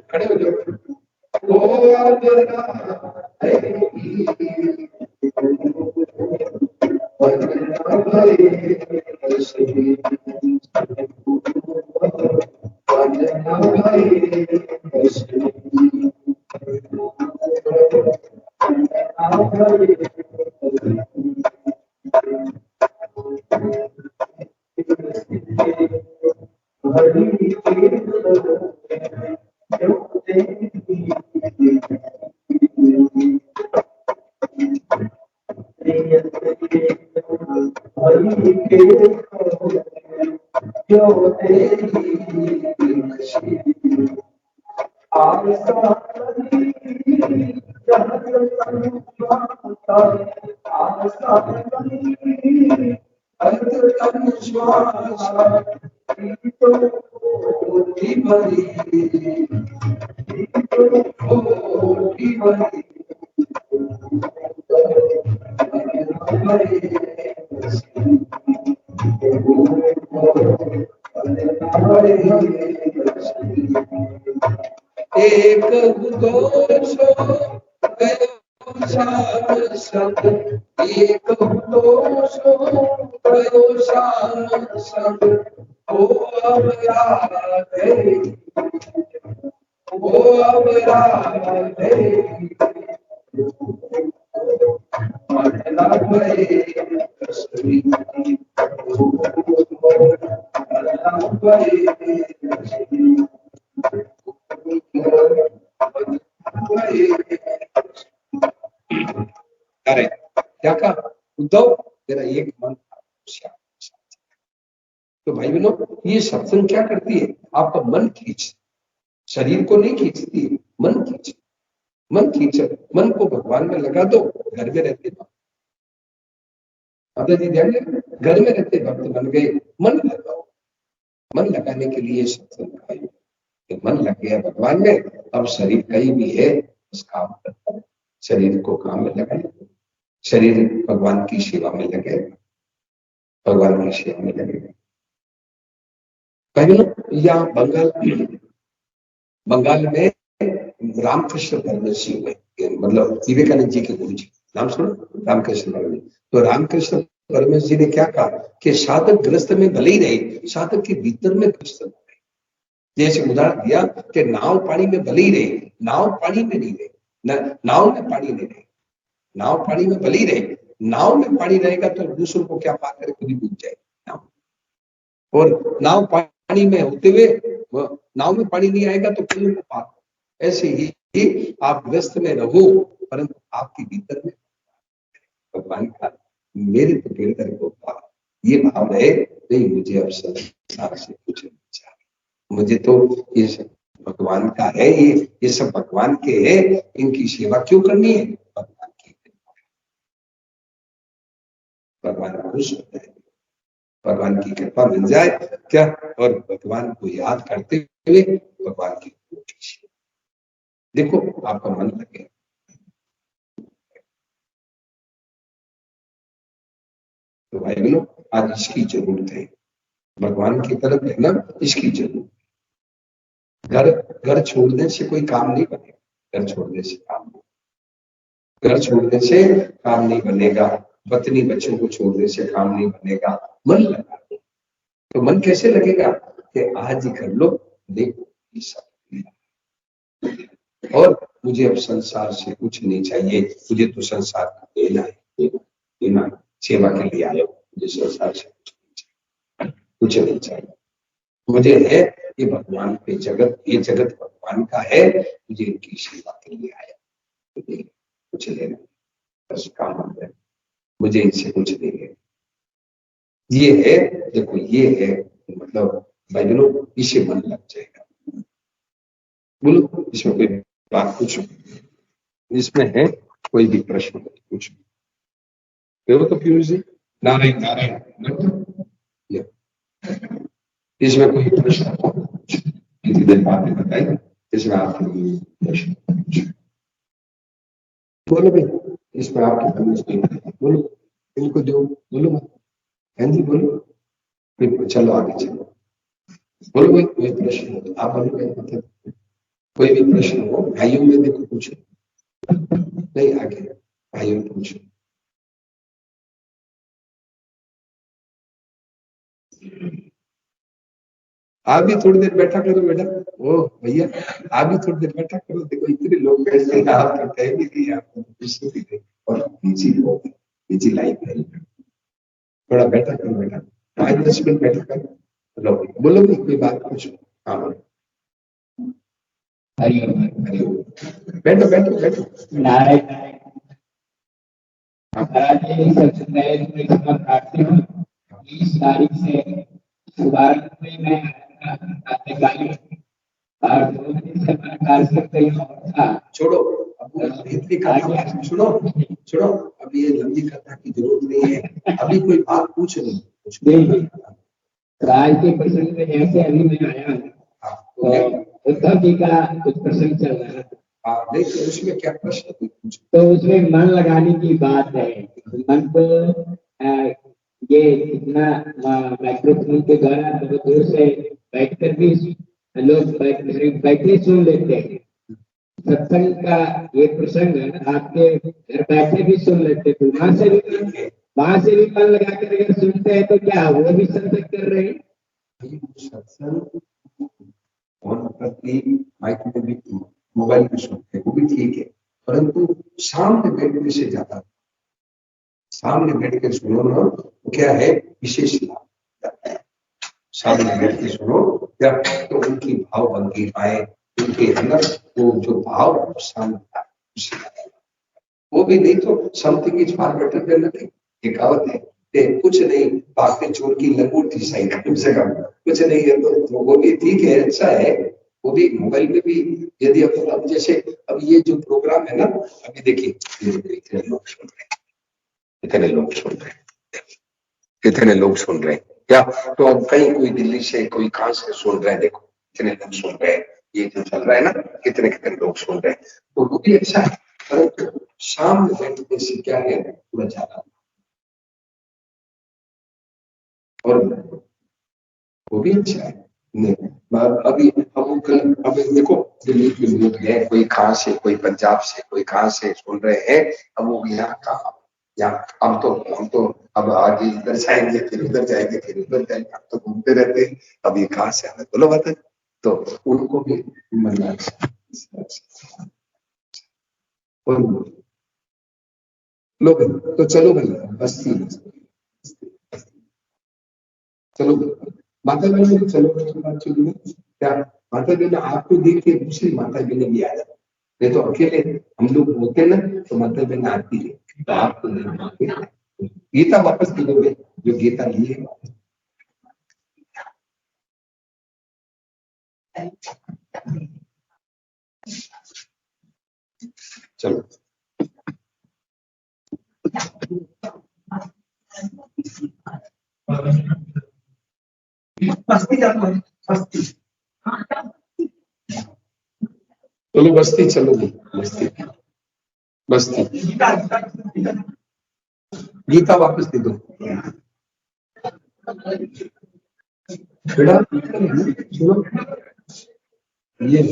खड़े हो जाओ, एक दोषो संग एक दोषो संग ओ अपराधे ओ अपराधे अरे क्या कहा उद्धव, तेरा एक मन तो भाई बहनों, ये सत्संग क्या करती है, आपका मन खींच, शरीर को नहीं खींचती, मन खींच, मन खींच, मन को भगवान में लगा दो। घर में रहते माता जी ध्यान दें, घर में रहते भक्त बन गए, मन लगाओ। मन लगाने के लिए सत्संग का मन लग गया भगवान में, अब शरीर कहीं भी है उस काम करता है, शरीर को काम में लगाए, शरीर भगवान की सेवा में लगे, भगवान की सेवा में लगे। यहाँ बंगाल में रामकृष्ण परमहंस हुए, मतलब विवेकानंद जी के गुरु जी, नाम सुनो, रामकृष्ण परमहंस। तो रामकृष्ण परमहंस जी ने क्या कहा कि साधक ग्रस्त में भले ही रहे, साधक के भीतर में ग्रस्त न रहे। जैसे उदाहरण दिया कि नाव पानी में भले ही रहे, नाव पानी में नहीं रहे, नाव में पानी नहीं रहे, नाव पानी में भले ही रहे, नाव में पानी रहेगा तो दूसरों को क्या पार करे, खुद ही डूब जाए नाव। और नाव पानी में होते हुए नाव में पानी नहीं आएगा तो कहीं को पार। ऐसे ही आप व्यस्त में रहो, परंतु आपके भीतर में भगवान का मेरे तो गिरधर गोपाल ये भाव है, नहीं मुझे अब संसार से कुछ नहीं चाहिए, मुझे तो ये सब भगवान का है, ये सब भगवान के है, इनकी सेवा क्यों करनी है, भगवान की, भगवान खुश होता है, भगवान की कृपा मिल जाए क्या, और भगवान को याद करते हुए भगवान की देखो आपका मन लगे। तो भाई बहनों, आज इसकी जरूरत है, भगवान की तरफ है ना, इसकी जरूरत। घर छोड़ने से कोई काम नहीं बनेगा, घर छोड़ने से काम नहीं, घर छोड़ने से काम नहीं बनेगा, पत्नी बच्चों को छोड़ने से काम नहीं बनेगा, मन लगा दो। तो मन कैसे लगेगा कि आज ही कर लो, देखो ये सब, और मुझे अब संसार से कुछ नहीं चाहिए, मुझे तो संसार का देना है, देना सेवा के लिए आयो, मुझे संसार से कुछ नहीं चाहिए, मुझे है ये भगवान पे जगत, ये जगत भगवान का है, मुझे इनकी सेवा के लिए आया, मुझे कुछ लेना बस काम है, मुझे इनसे कुछ नहीं है। ये है, देखो ये है, मतलब भाई बहनों, इसे मन लग जाएगा। बोलो इसमें कोई बात पूछो, इसमें है कोई भी प्रश्न पूछो, तो पीयूष जी, नारायण नारायण, इसमें कोई प्रश्न किसी देर बाद में बताइए, इसमें आपके प्रश्न बोलो भाई, इसमें आपकी बोलो, इनको दो, बोलो हाँ जी बोलो, चलो आगे चलो, बोलो भाई कोई प्रश्न हो तो आप बोलो, मतलब कोई भी प्रश्न हो भाइयों में देखो पूछो, नहीं आगे भाइयों पूछो। आप भी थोड़ी देर बैठा करो बेटा, ओ भैया आप भी थोड़ी देर बैठा करो, देखो इतने लोग बैठते हैं, आप तो कहेंगे कि आप और बिजी बहुत बिजी लाइफ है, थोड़ा बैठा करो बेटा, 5-10 मिनट बैठा करो, लो बोलो भी कोई बात पूछो। हाँ बोलो। बैठो बैठो बैठो। नारायण सबसे नए काटते हो 20 तारीख से शुभारंभ में मैं आने और 2 दिन से मैं कार्य करते था। छोड़ो अब इतनी कथा सुनो सुनो, अभी ये लंबी कथा की जरूरत नहीं है, अभी कोई बात पूछ नहीं कुछ राज के प्रसंग में जैसे अभी मैं आया तो उद्धव जी का कुछ प्रसंग चल रहा है। नहीं तो उसमें क्या प्रश्न पूछ, तो उसमें मन लगाने की बात है। मन को ये इतना माइक्रोफोन के द्वारा बहुत दूर से बैठकर भी लोग बैठे सुन लेते हैं। सत्संग का ये प्रसंग आपके घर बैठे भी सुन लेते थे, वहां से भी मन लगाकर अगर सुनते हैं तो क्या वो भी सत्संग कर रहे हैं? सत्संग और मतलब माइक में भी मोबाइल में सुनते हैं वो भी ठीक है, परंतु सामने बैठने से ज्यादा सामने बैठ के सुनो ना, तो क्या है विशेष लाभ। सामने बैठ के सुनो क्या तो उनकी भाव भंगी आए, उनके अंदर वो जो भाव सामने वो भी नहीं तो something is far better than nothing. ये कहावत है कि कुछ नहीं बातें चोर की लंगोटी सही कम से कम कुछ नहीं है तो वो भी ठीक है, अच्छा है। वो भी मोबाइल में भी यदि अब जैसे अब ये जो प्रोग्राम है ना, अभी देखिए इतने लोग सुन रहे हैं, इतने लोग सुन रहे हैं, कितने लोग सुन रहे हैं क्या, तो अब कहीं कोई दिल्ली से कोई कहां से सुन रहे हैं, देखो कितने लोग सुन रहे हैं, ये जो चल रहा है ना कितने कितने लोग सुन रहे हैं, तो वो भी अच्छा है। परंतु सामने बैठने से क्या है थोड़ा ज्यादा, और वो भी अच्छा है। नहीं अभी हम कल अभी देखो दिल्ली के लोग हैं, कोई कहां से कोई पंजाब से कोई कहां से सुन रहे हैं, अब वो यहाँ कहा यहाँ हम तो अब आगे इधर जाएंगे फिर उधर जाएंगे फिर उधर जाएंगे, हम तो घूमते रहते हैं, अब ये कहां से हमें बोलो बात है, तो उनको भी मन लोग तो चलो भैया बस चलो माता बहन ने चलो बात चलो क्या, माता बहन आपको देख के दूसरी माता बहन भी आ जाती, नहीं तो अकेले हम लोग होते ना तो माता बहन आती है, तो आपको नहीं गीता वापस दे दोगे जो गीता लिए चलो बस्ती जाता है बस्ती, चलो बस्ती चलो बस्ती बस्ती गीता वापस दे दो बेटा, सुनो ये